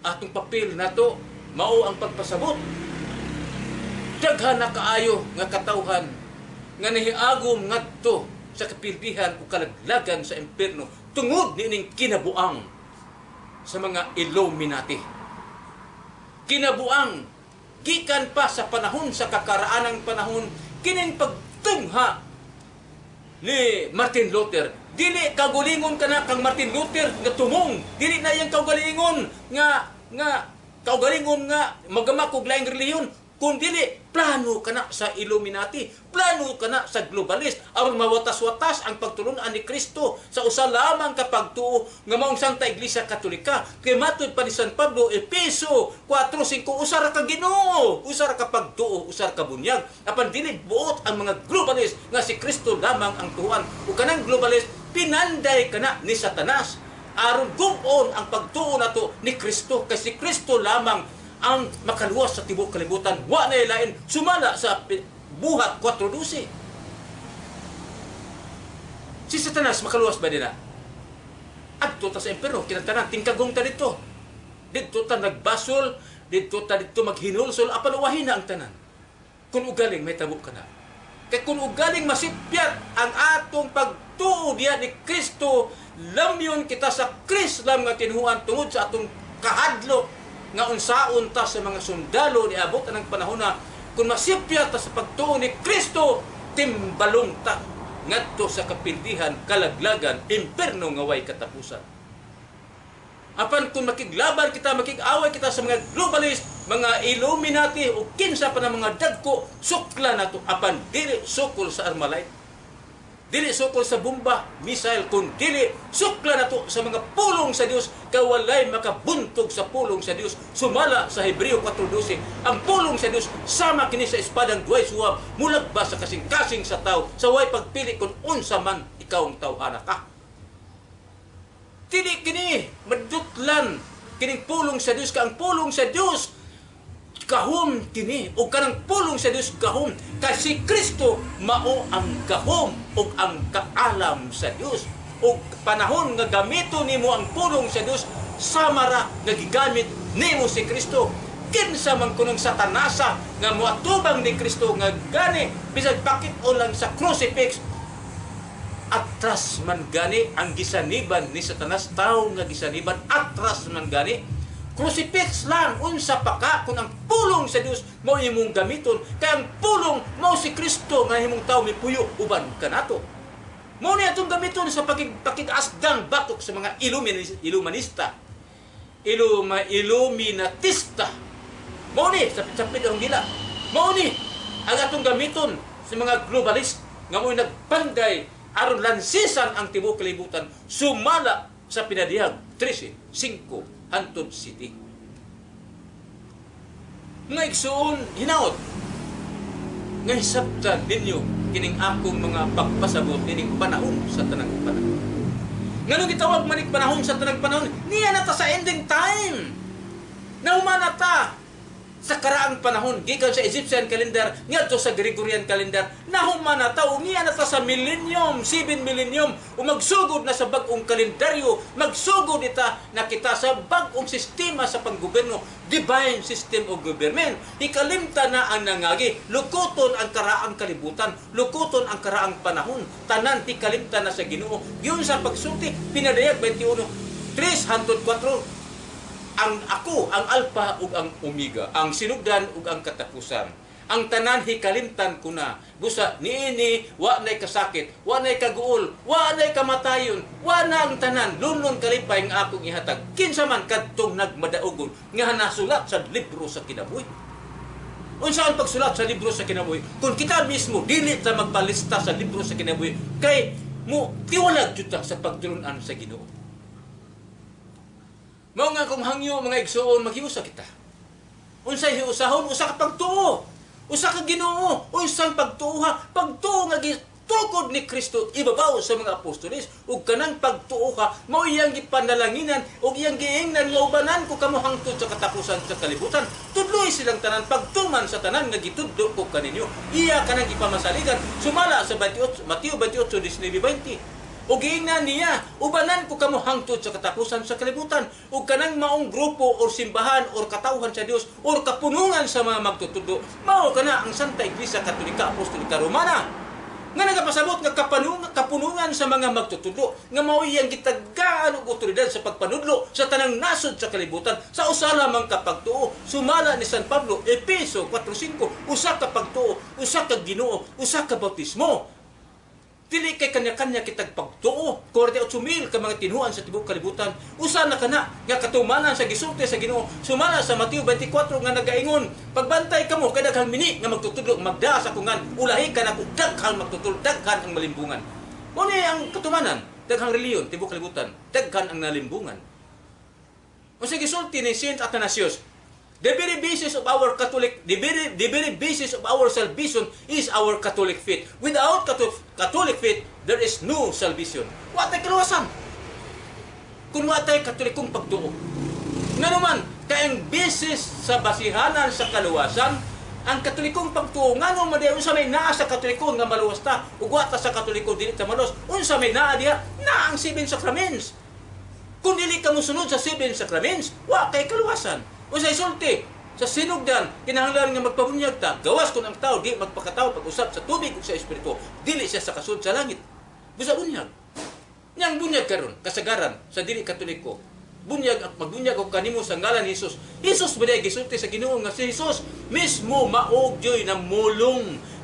Atong papel nato mao ang pagpasabot. Daghan na kaayo nga katawhan nga nahiagom ngadto sa kapilbihan o kalaglagan sa impierno tungod nining kinabuang sa mga Illuminati. Kinabuang gikan pa sa panahon sa kakaraanang panahon kining pagtungha ni Martin Luther. Dili kagulingon kana kang Martin Luther nga tumong. Dili na yang kaugalingon nga kaugalingon nga magamak og laing relihiyon. Kung dili, plano ka na sa Illuminati, plano ka na sa globalist, aron mawatas-watas ang pagtulunan ni Kristo sa usa lamang kapagtuo nga maong Santa Iglesia Katolika. Kay matud pa ni San Pablo, Efeso 4:5, usara ka Ginoo, usara ka pagtuo, usara ka bunyag. Apan dili buot ang mga globalist nga si Kristo lamang ang tuhan. O kanang globalist, pinanday ka na ni Satanas. Aron gubon ang pagtuo nato ni Kristo, kay si Kristo lamang ang makaluwas sa tibuok kalibutan. Wa na ilain sumala sa buhat 4:12. Si Satanas makaluwas ba nila? Adto ta sa impierno, kinatanan tingkagong ta dito. Dito ta nagbasol, dito ta dito maghinulsol, apan uwahin na ang tanan. Kung ugaling may tabo ka na. Kay kung ugaling masipyat ang atong pagtuo diya ni Kristo, lamyon kita sa Krislam nga tinuhuan tungod sa atong kahadlok nga unsaon ta sa mga sundalo ni abot ang panahon na kung masipya ta sa pagtuo ni Kristo, timbalong ta ngadto sa kapildihan, kalaglagan, impierno nga way katapusan. Apan kung makiglaban kita, makig-away kita sa mga globalist, mga Illuminati o kinsa pa ng mga dagko, sukla nato apan dili sukol sa Armalite. Dili sukol sa bomba, missile, kun dili sukla na to sa mga pulong sa Dios, kawalay makabuntog sa pulong sa Dios. Sumala sa Hebreo 4:12, ang pulong sa Dios sama kini sa espadang duay suwab, mulag ba sa kasing-kasing sa tao, sa way pagpili kung unsa man ikaw ang tawhana ka. Dili kini madutlan kining pulong sa Dios, ka ang pulong sa Dios gahom kini, o kanang pulong sa Dios gahom, kasi Kristo mao ang gahom o ang kaalam sa Dios. O panahon nga gamito nimo ang pulong sa Dios, samara nga gigamit nimo si Kristo. Kinsa man kunong satanasa nga moatubang ni Kristo nga gani bisag pakit o lang sa crucifix, atras man gani ang gisaniban ni Satanas, tao nga gisaniban, atras man gani. Crucifix lang, unsa pa ka kung ang pulong sa Dios mao imong gamiton, kay ang pulong mao si Kristo nga himong tawo mipuyo uban kanato. Mao ni atong gamiton sa pakig-asdang batok sa mga iluminista, iluminatista. Mao ni sa ang dila. Mao ni ang atong gamiton sa mga globalist nga mo'y nagpanday aron lansisan ang tibuok kalibutan, sumala sa pinadiyag 13:5 hantod city. Nga igsuon hinaot nga hisabtan ninyo kining akong mga pagpasabot kining panahon sa tanang panahon. Nganong gitawag manik panahon sa tanang panahon? Niya na ta sa ending time. Naumana ta sa karaang panahon, gikan sa Egyptian calendar ngadto sa Gregorian calendar, nahumana ta niya na ta sa millennium, 7 millennium, o magsugod na sa bag-ong kalendaryo, magsugod ita na kita sa bag-ong sistema sa panggobyerno, divine system of government. Ikalimta na ang nangagi, lukuton ang karaang kalibutan, lukuton ang karaang panahon, tanan ti kalimta na sa Ginoo. Yun sa pagsulti, pinadayag 21, 3:4, ang ako, ang Alpha ug ang Omega, ang sinugdan ug ang katapusan. Ang tanan hikalimtan ko na. Busa niini wa nay kasakit, wa nay kaguol, wa nay kamatayon, wa na ang tanan lunon kalipay nga akong ihatag. Kinsa man kadtong nagmadaugon nga nasulat sa libro sa kinabuhi. Unsa ang pagsulat sa libro sa kinabuhi? Kung kita mismo dili ta magpalista sa libro sa kinabuhi, kay mo tiwalag jud ta sa pagtulunan sa Ginoo. Mao nga kung hangyo mga igsuon maghiusa kita. Unsay hiusahon? Usa ka pagtuo, usa ka Ginoo, unsang pagtuo nga gitukod ni Kristo ibabaw sa mga apostoles, ug kanang pagtuo ka mao iyang gipanalanginan ug iyang giingnan nga ubanan ko kamo hangtod sa katapusan sa kalibutan. Tudloy silang tanan pagtuman sa tanan nga gitudlo ko kaninyo. Iya kanang gipamasaligan sumala sa Mateo 28:19-20. O giingnan niya, ubanan ko kamo hangtod sa katapusan sa kalibutan, ug kanang maong grupo or simbahan or katawhan sa Dios or kapunungan sa mga magtutudlo, mao kana ang Santa Iglesia Katolika Apostolika Romana. Nga nagapasabot nga kapunungan sa mga magtutudlo, nga mao iyang gitagaan og otoridad sa pagpanudlo sa tanang nasod sa kalibutan, sa usa lamang ka pagtuo. Sumala ni San Pablo, Efeso 4:5, usa ka pagtuo, usa ka Ginoo, usa ka bautismo. Dili kay kanya-kanya kitag pagtuo, 48,000 ka mga tinuan sa tibuok kalibutan. Usa na kana nga katumanan sa gisulti sa Ginoo. Sumala sa Mateo 24 nga nagaingon, pagbantay kamo kay daghang mini nga magtutudlo, magdaa sa kungan, ulahi ka na kung daghang magtutudlo, daghan ang malimbungan. Mo ni ang katumanan, daghang reliyon tibuok kalibutan, daghan ang nalimbungan. Unsa gisulti ni Saint Athanasius, the very basis of our salvation is our Catholic faith. Without Catholic faith, there is no salvation. Wa tay kaluwasan. Kung wa tay Katolikong pagtuo. Nga naman, kay ang basis sa basihanan sa kaluwasan, ang Katolikong pagtuo, nga nung madi, unsa may naa sa Katoliko nga maluwas ta, ug wa ta sa Katoliko dili ta maluwas, unsa may naa diha, na ang 7 sacraments. Kung dili ka mosunod sa 7 sacraments, wa kay kaluwasan. Unsay sulti sa sinugdan, kinahanglan nga magpabunyag ta, gawas kun ang tao di magpakatawo pag-usap sa tubig ug sa espiritu, dili siya sa kasud sa langit. Busa bunyag. Nyang bunyag karon kasagaran sa dili Katoliko. Bunyag at magbunyag og kanimo sa ngalan ni Hesus. Hesus biday gisulti sa Ginoo nga si Hesus mismo maogyoy na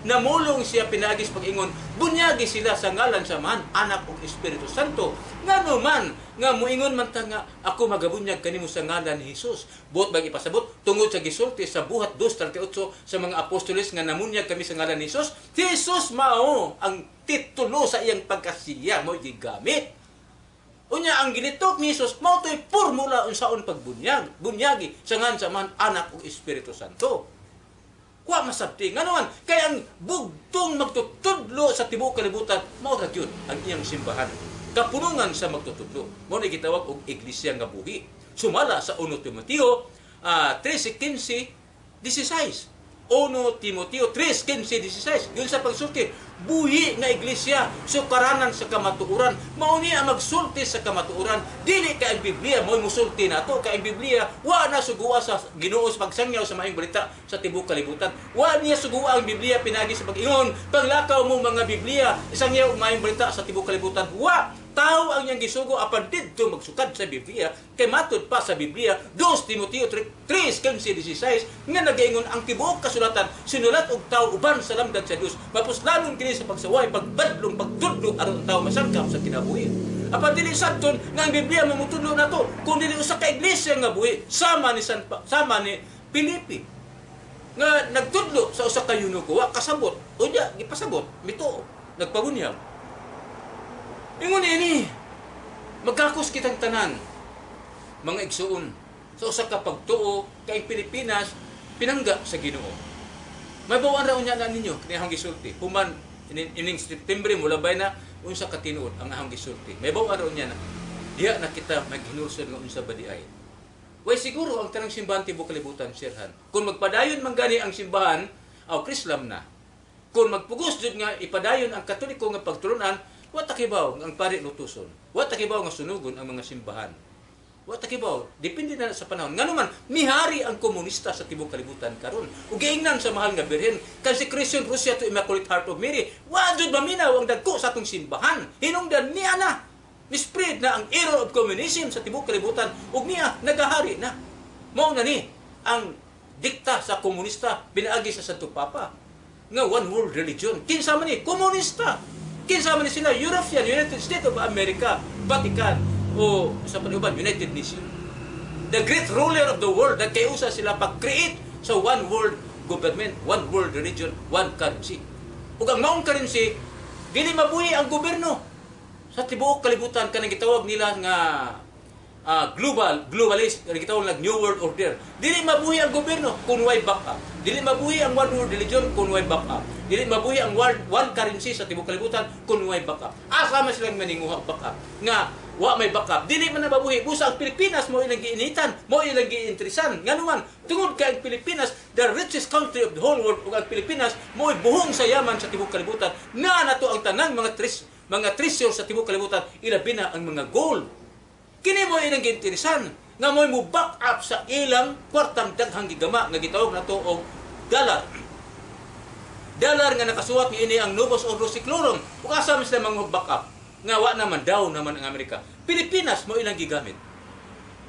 namulong siya pinagis pag-ingon, bunyagi sila sa ngalan sa Man, Anak ug Espiritu Santo. Ngano man nga muingon man ta nga ako magabunyag kanimo sa ngalan ni Hesus. Buot bang ipasabot tungod sa gisulti sa buhat 2:38 sa mga apostoles nga namunyag kami sa ngalan ni Hesus. Si Hesus mao ang titulo sa iyang pagkasiya mo gigamit. Unya ang gilitok ni Jesus mao toy formula unsaon bunyagi sangan sa man anak ug Espiritu Santo. Wa masabti nganuman kay ang bugtong magtutudlo sa tibuok kalibutan mao ra gyud ang iyang simbahan. Kapunungan sa magtutudlo mao ni gitawag og iglesia nga buhi. Sumala sa 1 Timoteo 13:15-16. 1 Timoteo 3:15-16. Yun sa pagsulti, buhi nga iglesia, sukaranan sa kamatuuran. Mao ni ang magsulti sa kamatuuran. Dili ka ang Biblia, mo'y musulti nato. Ka ang Biblia, wa na sugua sa Ginoo sa pagsangyaw sa maayong balita sa tibuok kalibutan. Wa niya sugua ang Biblia pinagi sa pag-ingon. Paglakaw mo mga Biblia, isangyaw ang maayong balita sa tibuok kalibutan. Wa! Tao ang niyang gisugo apan didto magsukad sa Biblia kay matud pa sa Biblia 2 Timoteo 3:15-16 nga nagaingon ang tibuok kasulatan sinulat og tao uban sa lamdag sa Dios mapuslalon kini sa pagsaway pagbadlong pagtudlo aron tao masangkap sa kinabuhi. Apan dili sabton nga ang Biblia mamutudlo nato kun dili usa ka iglesia nga buhi sama ni Pilipi nga nagtudlo sa usa ka yunugo wa kasabot unya gipasabot mituo nagpabunyag. Ingon ini, magkakos kitang tanan, mga igsuon, sa usa ka pagtuo kay Pilipinas, pinangga sa Ginoo. May bawaan raw niya na ninyo, kinahang gisulti. Human, ining September, mulabay na, unsa ka tinuod ang ahang gisulti. May bawaan raw niya na, diya na kita maghinulsod ng unsa badiay. Way siguro ang tanang simbahan tibuok kalibutan, sirhan. Kung magpadayon man gani ang simbahan, o Krislam na. Kung magpugos jud nga ipadayon ang Katoliko nga pagtulunan, wa takibaw ang pari lutuson. Wa takibaw nga sunugon ang mga simbahan. Wa takibaw, depende na sa panahon. Nganuman, mihari ang komunista sa tibuok kalibutan karon. Ug giingnan sa mahal nga birhen, kan si Christian Russia to Immaculate Heart of Mary, wa jud maminaw ang dagko sa atong simbahan. Hinungdan niya na. Ni-spread na ang error of communism sa tibuok kalibutan ug niya nagahari na. Mao na ni ang dikta sa komunista pinaagi sa Santo Papa nga one world religion. Kinsa man ni komunista. Kinsa man sila European, United States of America, Vatican, o sa panuban, United Nations. The great ruler of the world, nagkayusa sila pag-create sa one world government, one world religion, one currency. Ug ang maong currency, dili mabuhi ang gobyerno. Sa tibuok kalibutan, kanang gitawag nila nga globalist, kanang gitawag nga New World Order. Dili mabuhi ang gobyerno kung way backup. Dili mabuhi ang one world religion kung way backup. Dili mabuhi ang one currency sa tibuok kalibutan kung way backup. Asa man silang maninguha backup nga wa may backup. Dili man nababuhi busa ang Pilipinas mo ilang giinitan, mo ilang giinteresan. Nganuman tungod kay ang Pilipinas the richest country of the whole world ug ang Pilipinas mo buhong sa yaman sa tibuok kalibutan. Na nato ang tanang mga treasure sa tibuok kalibutan ilabi na ang mga gold. Kini mo ilang giinteresan nga mo back up sa ilang kwartang daghang gigama nga gitawag nato og dollar. Dollar nga nakasuwat ni ini ang Novus Ordo Seclorum. Ug asa man sila mga backup nga wa naman daw naman ang Amerika. Pilipinas mo ilang gigamit.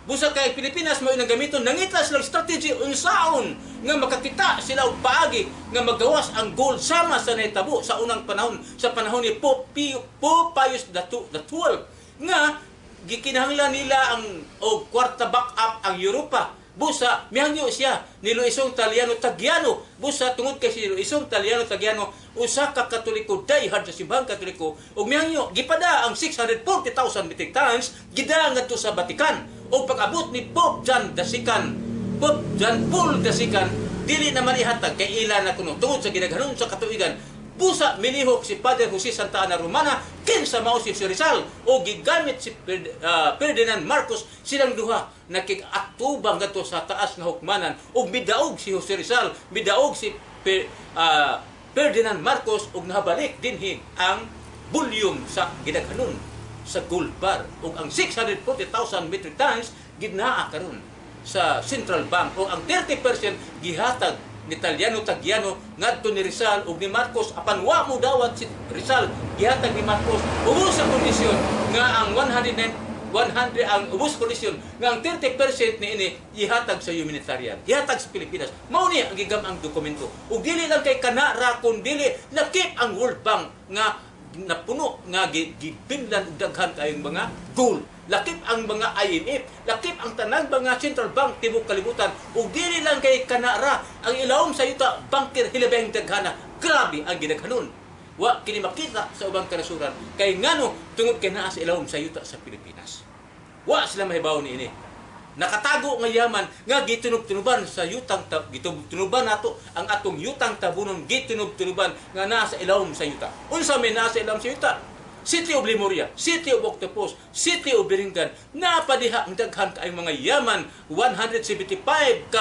Busa kay Pilipinas mo ilang gamiton nangita silang strategy unsaon nga makakita sila og paagi nga magawas ang gold sama sa nahitabo sa unang panahon sa panahon ni Pope Pius XII nga gikinahanglan nila ang og kwarta backup ang Europa. Busa, mihangyo siya ni Luisong Taliano Tagiano. Busa, tungod kay si Luisong Taliano Tagiano, usa ka Katoliko, diehard sa simbahang Katoliko. O mihangyo, gipada ang 640,000 metric tons, gida ngadto sa Vatican. O pag-abot ni Pope John Paul Dasikan, dili naman ihatag kay ila na kuno. Tungod sa ginaghanon sa katuigan, busa, milihok si Padre Jose Santa Ana Romana, kinsa mao si Rizal, o gigamit si Ferdinand Marcos, silang duha, nakikatubang gato sa taas nga hukmanan, o midaog si Jose Rizal, midaog si Ferdinand Marcos, o nahabalik dinhi ang volume sa ginaghanon sa gold bar, o ang 640,000 metric tons, gidnaa karon sa Central Bank, o ang 30% gihatag ni Taliano Tagiano ngadto ni Rizal ug ni Marcos apan wa mo dawat si Rizal gihatag ni Marcos ubos sa kondisyon nga ang 100 ang ubos kondisyon nga ang 30% niini ihatag sa humanitarian ihatag sa Pilipinas mao ni ang gigam ang dokumento ug dili lang kay kanara kun dili lakip ang World Bank nga napuno nga gibinlan og daghan kayong mga gold. Lakip ang mga IMF, lakip ang tanang mga Central Bank tibuok kalibutan ug dili lang kay kanara ang ilawom sa yuta banker hilabihang daghana. Grabe ang ginaghanon. Wa kini makita sa ubang kanasuran. Kay ngano tungod kay naa sa ilawom sa yuta sa Pilipinas. Wa sila mahibaw ni ini. Nakatago nga yaman nga gitunob-tunuban sa yutang gitunob-tunuban nato ang atong yutang tabunon gitunob-tunuban nga naa sa ilawom sa yuta. Unsa may naa sa ilawom sa yuta? City of Lemuria, City of Octopus, City of Biringan, napadiha ang daghan kaay mga yaman 175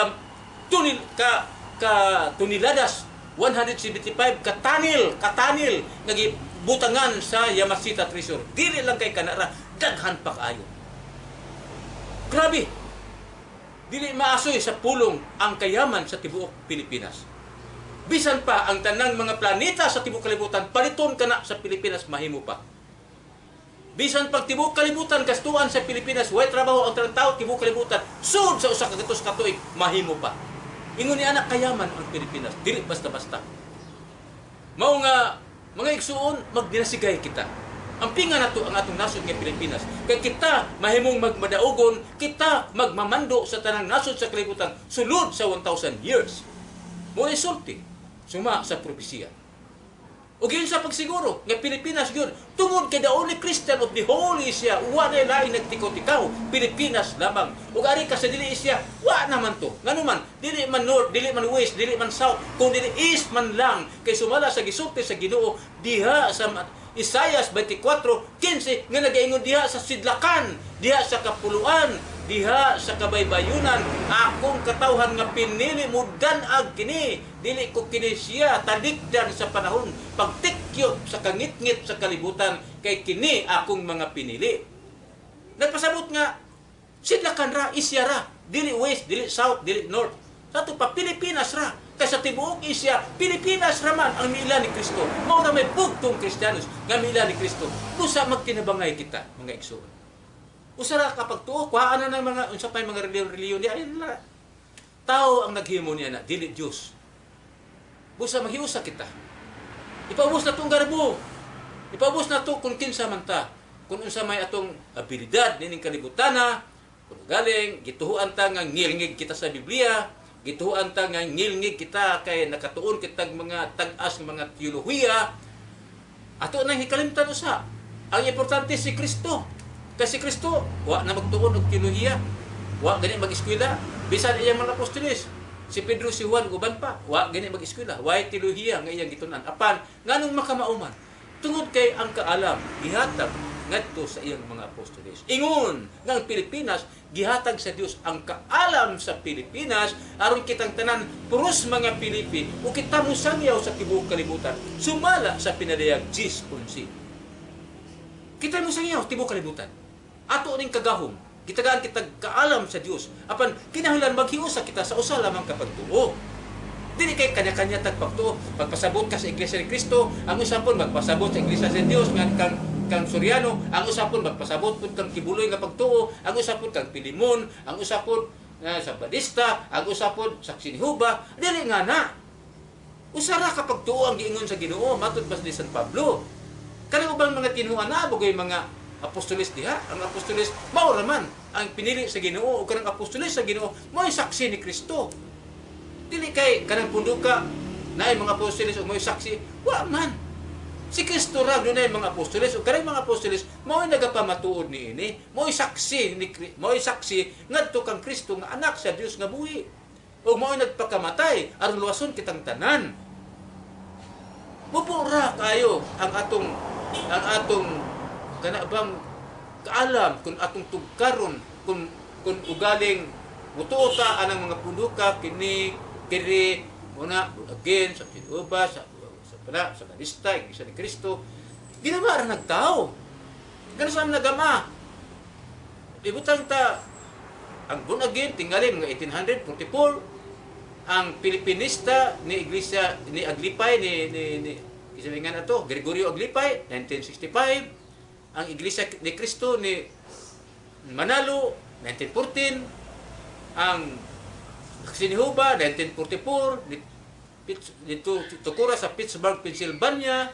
tuniladas, 175 katanil nagibutangan sa Yamashita Treasure. Dili lang kay kanara, daghan pa kaayo. Grabe. Dili maasoy sa pulong ang kayaman sa tibuok Pilipinas. Bisan pa ang tanang mga planeta sa tibuok kalibutan paliton kana sa Pilipinas mahimo pa. Bisan pag tibuok kalibutan gastuan sa Pilipinas way trabaho ang tao tibuok kalibutan sud sa usa ka gatos ka tuig mahimo pa. Ingon ni anak kayaman ang Pilipinas, dili basta-basta. Mao nga mga igsuon magdinasigay kita. Ang pinga nato ang atong nasod nga Pilipinas. Kay kita mahimong magmadaugon, kita magmamando sa tanang nasod sa kalibutan sulod sa 1,000 years. Mo isulti suma sa propesiya. Ug yun sa pagsiguro nga Pilipinas gyud tungod kay the only Christian of the whole Asia wa na lain nagtikaw-tikaw Pilipinas lamang. Ug ari ka sa dili Asia wa naman to. Ngano man dili man north, dili man west, dili man south, kung dili east man lang kay sumala sa gisulti sa Ginoo diha sa Isaias 24:15 nga nagaingon diha sa sidlakan, diha sa kapuluan, diha sa kabaybayunan, akong katawhan nga pinili mo dan-ag kini, dili ko kini siya talikdan sa panahon, pagtikyo sa kangit-ngit sa kalibutan, kay kini akong mga pinili. Nagpasabot nga, sidlakan ra, isya ra, dili west, dili south, dili north. Sa ito pa, Pilipinas ra. Kaya sa tibuok Isya, Pilipinas raman ang miila ni Kristo. Mao na may bugtong Kristiyanos nga miila ni Kristo. Usa magtinabangay kita, mga igsoon. Usa ra kapag tuo, kuhaan na ng mga, unsa pa yung mga reliyon, di ay na. Tao ang naghimo niya na, dili Diyos. Busa maghiusa kita. Ipaubos na itong garbo. Ipaubos na ito kung kinsa man ta. Kung unsa may atong abilidad, nining kalibutana, kung galing, gituhuan ta nga ngilngig kita sa Biblia, gituhuan ta nga ngilngig kita kay nakatuon kitag mga tag-as mga teolohiya. Ato nang hikalimtan usa. Ang importante si Kristo. Kasi si Kristo wa na magtuon og teolohiya. Wa gani mag-eskwela. Bisan iyang mga apostoles, si Pedro, si Juan uban pa, wa gani mag-eskwela. Wa teolohiya nga iyang gitunan. Apan nganong makamauman? Tungod kay ang kaalam gihatag ngadto sa iyang mga apostoles. Ingon nga ang Pilipinas gihatag sa Dios ang kaalam sa Pilipinas aron kitang tanan puros mga Pilipi o kita mo sangyaw sa tibuok kalibutan sumala sa pinadayag G11. Kita mo sangyaw tibuok kalibutan. Ato ning kagahom kitagaan kitag kaalam sa Dios apan kinahanglan maghiusa kita sa usa lamang ka pagtuo. Dili kay kanya-kanya tag pagtuo. Pagpasabot ka sa Iglesia ni Cristo, ang usapon magpasabot sa Iglesia sa Dios nga kang Suryano, ang usapon magpasabot pud kang Kibuloy nga pagtuo, ang usapon kang Pilimon, ang usapon sa Badista, ang usapon sa Sinihuba, dili nga na. Usara ka pagtuo ang giingon sa Ginoo matud pas ni San Pablo. Kani ubang mga tinuan na bugoy mga apostoles diha, ang apostoles mao raman ang pinili sa Ginoo ug kanang apostoles sa Ginoo mo'y saksi ni Kristo. Dili kay kanang punduka naay mga apostoles ug mo'y saksi, wa man. Si Kristo ra dunay mga apostoles ug kanang mga apostoles mao'y nagapamatuod niini, mao'y saksi ngadto kang Kristo nga anak sa Dios nga buhi. Ug mao'y nagpakamatay aron luwason kitang tanan. Mupura kayo ang atong kana bang kaalam kung atong tugkaron kung ugaling mutuo ta anang mga punduka kini muna again sa Pinuba sa Badista, Iglesia ni Cristo, ginama ra nagtao. Ganun sa nagama. Ibutang ta ang born again tingali mga 1844 ang Pilipinista ni Iglesia ni Aglipay ni isamingan ato Gregorio Aglipay 1965, ang Iglesia ni Cristo ni Manalo 1914, ang Sinihuba 1944 dito tukura sa Pittsburgh, Pennsylvania.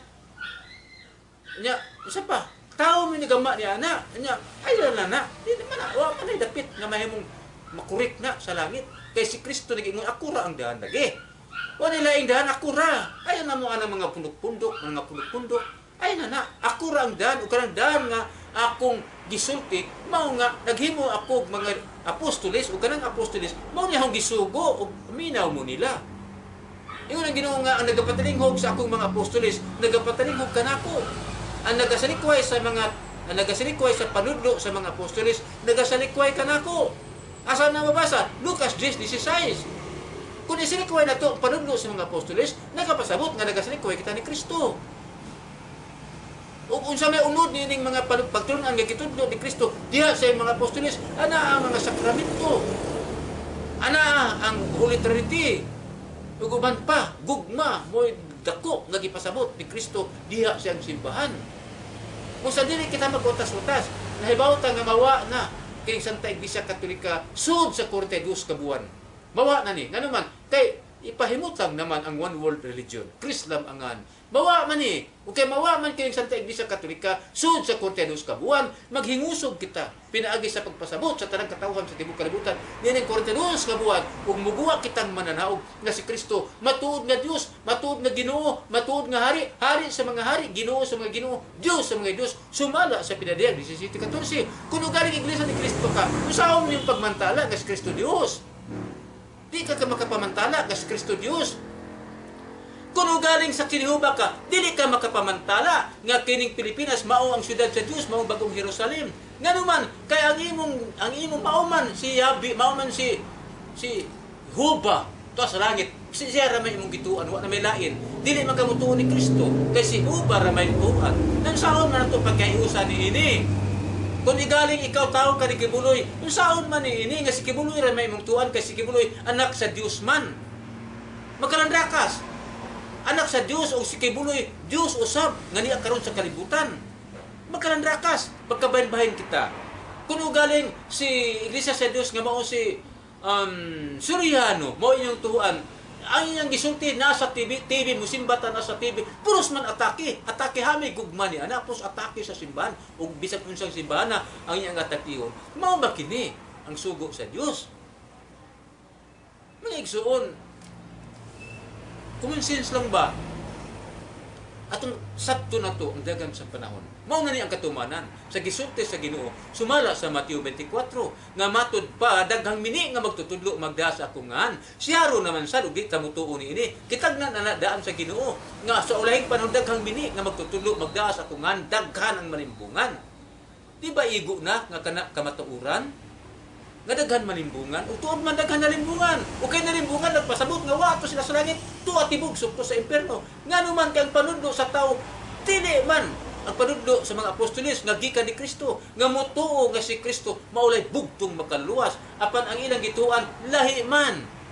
Nya, usa pa? Tao mi nagama ni ana. Nya, ay na. Di man wa man dapit nga mahimong makurik na sa langit. Kay si Kristo nag-ingon ako ra ang daan lagi. Wala laing daan ako ra. Ay na mo ana mga pundok-pundok, mga pundok-pundok. Ay na ako ra ang daan, o kanang daan nga akong gisulti, mao nga naghimo ako mga apostoles o kanang apostoles, mao niya akong gisugo o minaw mo nila. Ingon ang Ginoo nga ang nagapatalinghob sa akong mga apostoles, nagapatalinghob kanako. Ang nagasalikway sa panudlo sa mga apostoles, nagasalikway kanako. Asa na mabasa? Lucas 10:16. Kung isilikway na to panudlo sa mga apostoles, nagapasabot nga nagasalikway kita ni Kristo. O unsa may unod nining mga pagtulungan nga gitudlo ni Kristo diha sa mga apostoles, ana ang mga sakramento. Ana ang Holy Trinity. Ug uban pa, gugma mo'y dako nga gipasabot ni Kristo diha sa simbahan. Kung sa dili kita mag-utas-utas, nahibaw ta nga mawa na kay Santa Iglesia Katolika sud sa 42 ka buwan. Mawa na ni. Ngano man kay ipahimot lang naman ang one world religion. Krislam angan. Mawa man ni. Okay, mawa man kay Santa Iglesia Katolika sud sa 42 ka buwan, maghingusog kita pinaagi sa pagpasabot sa tanang katawhan sa tibuok kalibutan. Nining 42 ka buwan ug mubuwa kitang mananaog nga si Kristo, matuod nga Dios, matuod nga Ginoo, matuod nga hari, hari sa mga hari, Ginoo sa mga Ginoo, Dios sa mga Dios, sumala sa pinadayag 17:14. Kuno galing iglesia ni Kristo ka, usaon mo yung pagmantala nga si Kristo Dios. Di ka makapamantala nga si Kristo Dios. Kung galing sa kinihuba ka, dili ka makapamantala nga kining Pilipinas mao ang syudad sa Dios, mao bagong Jerusalem. Nganuman kay ang imong mauman si Yabi, mauman si Huba to sa langit. Siya ra may imong gituan, wa na may lain. Dili man kamutuon ni Kristo, kay si Huba ra may tuan. Nang saon man ato pagkaiusa ni ini. Kung igaling ikaw tao ka ni Kibuloy, unsaon man ni ini nga si Kibuloy ra may imong tuan, kay si Kibuloy anak sa Dios man. Magkalandrakas. Anak sa Dios o si Kibuloy, Dios usab nga niya karon sa kalibutan. Magkalandrakas, pagkabahin-bahin kita. Kung galing si Iglesia sa Dios nga mao si Suriano, mao inyong tuhuan, ang inyong gisulti nasa TV musimbata nasa TV, puros man atake hami gugma ni ana, puros atake sa simbahan ug bisag unsang simbahan na ang inyong atakihon. Mao ba kini ang sugo sa Dios? Mga igsuon, common sense lang ba? Atong sabto na to ang dagan sa panahon. Mao na ni ang katumanan sa gisulti sa Ginoo. Sumala sa Mateo 24 nga matud pa daghang mini nga magtutudlo magda sa akungan. Siyaro naman sad ug di ta mutuo ni ini. Kitagnan na daan sa Ginoo nga sa ulahing panahon daghang mini nga magtutudlo magda sa akungan, daghan ang malimbungan. Di ba igo na nga kana kamatuoran? Nga daghan malimbungan, o tuod man daghan nalimbungan. O kay nalimbungan, nagpasabot nga wato sila sa langit, tuwa tibog sugto sa impierno. Nga naman kang panudlo sa tao, dili man ang panudlo sa mga apostoles nga gikan ni Kristo, nga motuo nga si Kristo maulay bugtong makaluwas, apan ang ilang gituan lahi man.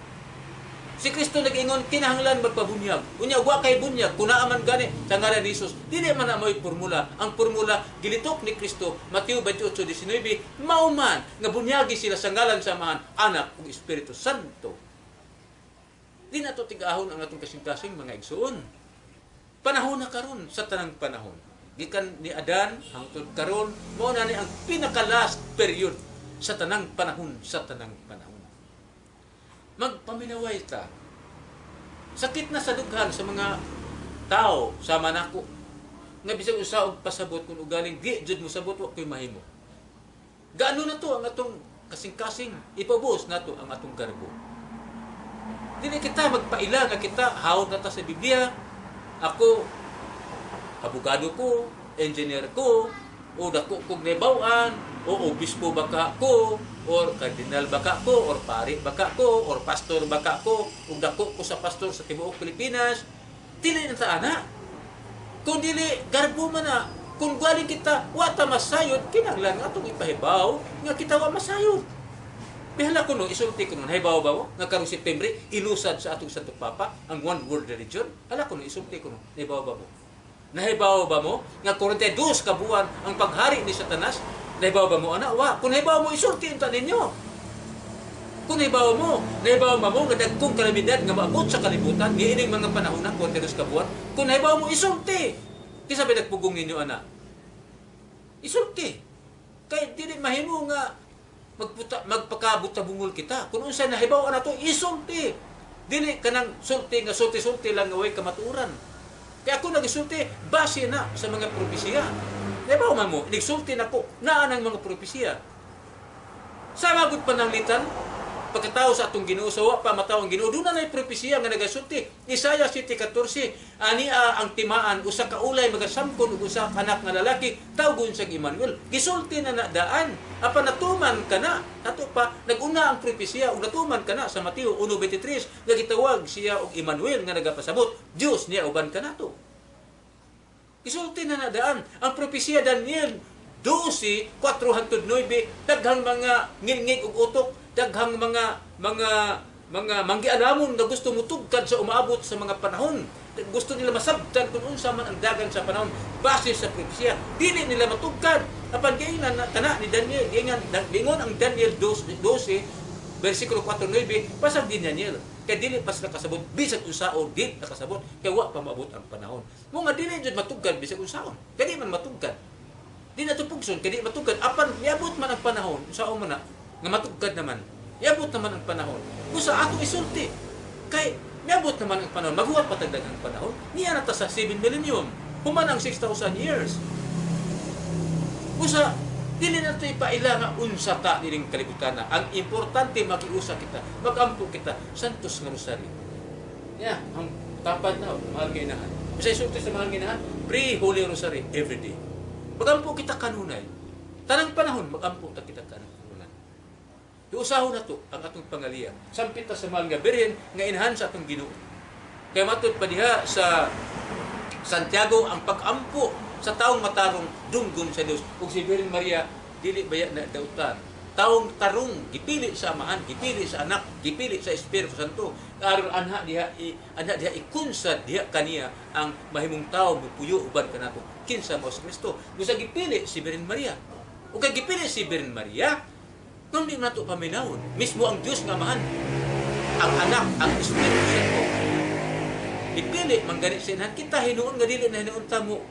Si Kristo nag-ingon kinahanglan magpabunyag. Unya wa kay bunyag kuna man gani sa ngalan ni Jesus. Dili man na mo'y formula. Ang formula gilitok ni Kristo Mateo 28:19 mao man nga bunyagi sila sa ngalan sa Amahan, Anak ug Espiritu Santo. Di na to tigahon ang atong kasing-kasing mga igsuon. Panahon na karon sa tanang panahon. Gikan ni Adan hangtod karon mao na ni ang pinaka-last period sa tanang panahon, sa tanang panahon. Magpaminaway ta. Sakit na sa dughan sa mga tao sama nako nga bisag usa og pasabot kun ugaling di jud mo sabot wa koy mahimo. Gaano na to ang atong kasing-kasing ipabus nato ang atong kargo. Dili kita magpaila nga kita hawod na ta sa Biblia. Ako abogado ko, engineer ko, o dako kog nebaw-an, o obispo baka ko, or kardinal baka ko, or pari baka ko, or pastor baka ko, ug dako ko sa pastor sa tibuok Pilipinas. Dili na ta ana. Kung dili garbo man na, kung galing kita wa ta masayod, kinahanglan atong ipahibaw nga kita wa masayod. Bihala ko no, isulti ko no, nahibaw ba mo nga karong September ilusad sa atong Santo Papa ang one world religion? Hala ko no, isulti ko no, nahibaw ba mo? Nahibaw ba mo nga 42 ka buwan ang paghari ni Satanas? Nahibaw ba mo ana? Wa, kung nahibaw mo isulti unta ninyo. Kung nahibaw mo nga dagkong kalamidad nga maabot sa kalibutan niining mga panahon na 42 ka buwan. Kung nahibaw mo isulti. Kisa ba nagpugong ninyo ana? Isulti. Kay dili mahimo nga magpakabuta bungol kita. Kung unsa nahibaw ana to isulti. Dili ka nang sulti nga sulti-sulti lang nga way kamatuoran. Kaya ako nagsulti base na sa mga propesiya. Di ba man mo, nagsulti na ko naa ng mga propesiya. Sa magud pananglitan, pagkatao sa atong Ginoo sa wa pa mataw ang Ginoo, doon na nay propesiya nga nagasulti. Isaiah 7:14, ani ang timaan usa ka ulay magasamkon ug usa ka anak nga lalaki tawgon sa Emmanuel. Gisulti na daan, apan natuman kana. Nato pa naguna ang propesiya ug natuman kana sa Mateo 1:23 nga gitawag siya og Emmanuel nga nagapasabot, Dios niya uban kanato. Gisulti na daan ang propesiya Daniel 12:4-9, daghang mga ngilngig ug utok, daghang mga manggialamon nga gusto mutugkad sa umaabot sa mga panahon. Gusto nila masabtan kung unsa man ang dagan sa panahon base sa propesiya. Dili nila matugkad. Apan giingnan kana ni Daniel, giingon ang Daniel 12:4-9, pasag din Daniel. Kaya dili pas nakasabot bisag unsaon, di nakasabot kay wa pa maabot ang panahon. Mo nga dili jud matugkad bisag unsaon. Kadi man matugkad. Di na tupugson kadi matugkad apan miabot man ang panahon, unsaon man na nga matugkad naman. Miabot naman ang panahon. Usa ato isulti. Kay miabot naman ang panahon, maghuwat patagdag ang panahon. Niya na ta sa 7 millennium. Human ang 6,000 years. Usa dili na ito ipaila nga unsa ta nining kalibutan na. Ang importante makiusa kita, magampo kita, Santos nga Rosario. Yeah, ang tapad na mahal nga inahan. Bisay sulti sa mahal nga inahan, pray Holy Rosary every day. Magampo kita kanunay. Tanang panahon magampo ta kita kanunay. Iusaho na to ang atong pangaliya. Sampit ta sa mahal nga Birhen nga inahan sa atong Ginoo. Kaya matud pa diha sa Santiago ang pag-ampo sa taong matarong dunggon sa Dios. Ug si Birhen Maria dili baya na dautan. Taong tarong gipili sa Amahan, gipili sa Anak, gipili sa Espiritu Santo. Aron anha diha ikunsad diha kaniya ang mahimong tawo mupuyo uban kanato. Kinsa mao si Kristo. Gusa gipili si Birhen Maria. Ug kay gipili si Birhen Maria, kung di nato paminawon, mismo ang Diyos nga Amahan, ang Anak, ang Espiritu Santo. Ipili manggani sinhan kita hinuon nga dili na hinuon ta mo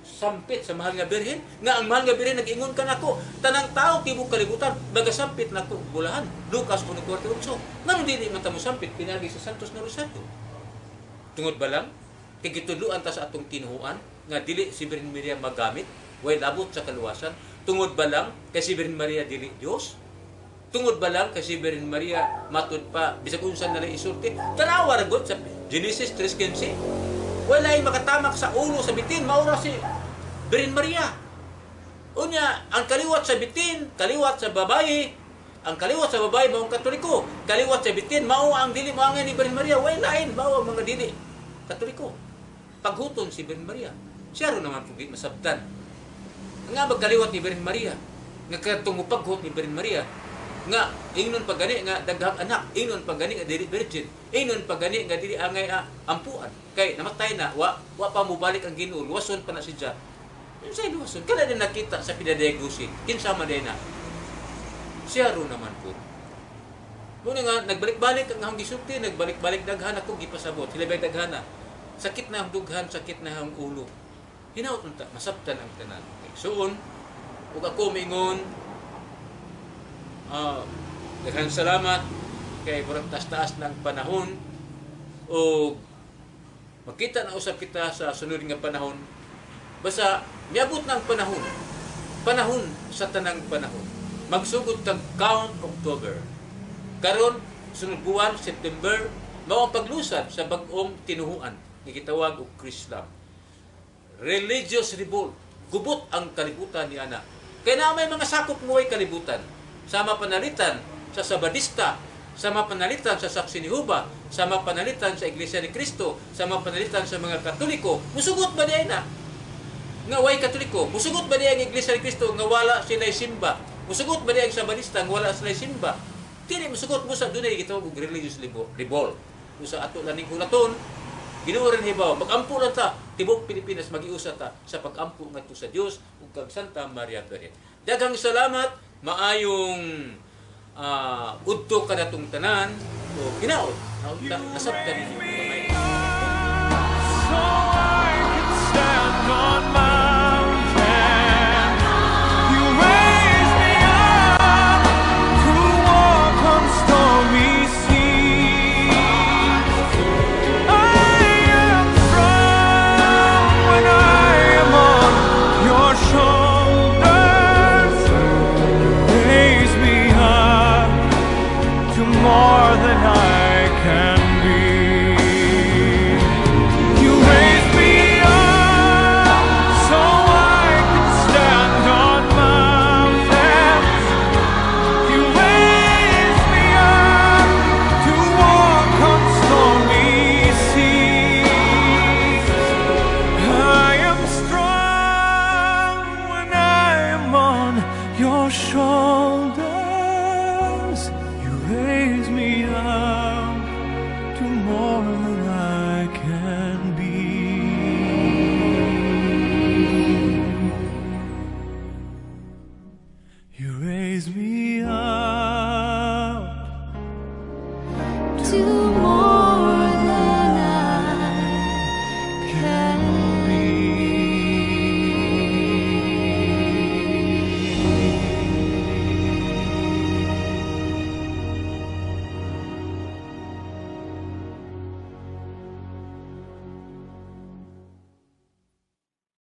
sampit sa mahal nga Birhen, nga ang mahal nga Birhen nag-ingon ka nako, tanang tao tibok kalibutan magasampit nako bulahan. Lucas 1:48. Ngano dili man ta mo sampit pinagi sa Santos nga Rosario? Tungod ba lang kay gitudloan ta sa atong tinuhuan nga dili si Birhen Maria magamit way labot sa kaluwasan? Tungod ba lang kay si Birhen Maria dili Dios? Tungod ba lang kay si Birhen Maria matud pa bisag unsa na isulti? Tanawa ra gud sa Genesis 3:15. Walay makatamak sa ulo sa bitin, maura si Birhen Maria. Unya, ang kaliwat sa bitin, kaliwat sa babae, ang kaliwat sa babae mao ang Katoliko, kaliwat sa bitin mao ang dili moangay ni Birhen Maria, way lain mao ang mga dili Katoliko. Paghuton si Birhen Maria. Siya ro naman pugit masabtan. Nga magkaliwat ni Birhen Maria, nga katong paghut ni Birhen Maria, nga ingnon pagani nga daghang anak, ingnon pagani nga dili virgin, ingnon pagani nga dili angay ampuan. Kay namatay na, wa pa mobalik ang Ginoo, luwason pa na siya. Unsay luwason? Kada din nakita sa pinadiagnosis, kinsa man na. Siya ro naman po. Muna nga nagbalik-balik ang hang gisulti, nagbalik-balik daghan ako gipasabot, hilabay daghana. Sakit na ang dughan, sakit na ang ulo. Hinaut unta, masabtan ang tanan. Suon, ug ako mingon, daghang salamat kay murag taas-taas ng panahon o makita na usab kita sa sunod nga panahon. Basta miabot na ang panahon sa tanang panahon. Magsugod tag count October. Karon sunod buwan September mao ang paglusad sa bag-ong tinuhuan nga gitawag og Krislam. Religious revolt, gubot ang kalibutan ni ana. Kaya na may mga sakop mo ay kalibutan. Sama panalitan sa Sabadista, sama panalitan sa Saksi ni Jehovah, sama panalitan sa Iglesia ni Cristo, sama panalitan sa mga Katoliko. Musugot ba diay na? Nga way Katoliko, musugot ba diay ang Iglesia ni Cristo nga wala sila simba? Musugot ba diay ang Sabadista nga wala sila simba? Dili musugot mo sa dunay gitawag og religious revolt. Usa ato laning hulaton, Ginoo rin hibaw, mag-ampo lang ta, tibok Pilipinas magiusa ta sa pag-ampo ngadto sa Dios ug kag Santa Maria Birhen. Daghang salamat, maayong udto kanatong tanan o hinaot nasabtan ninyo kamay. So I can stand on my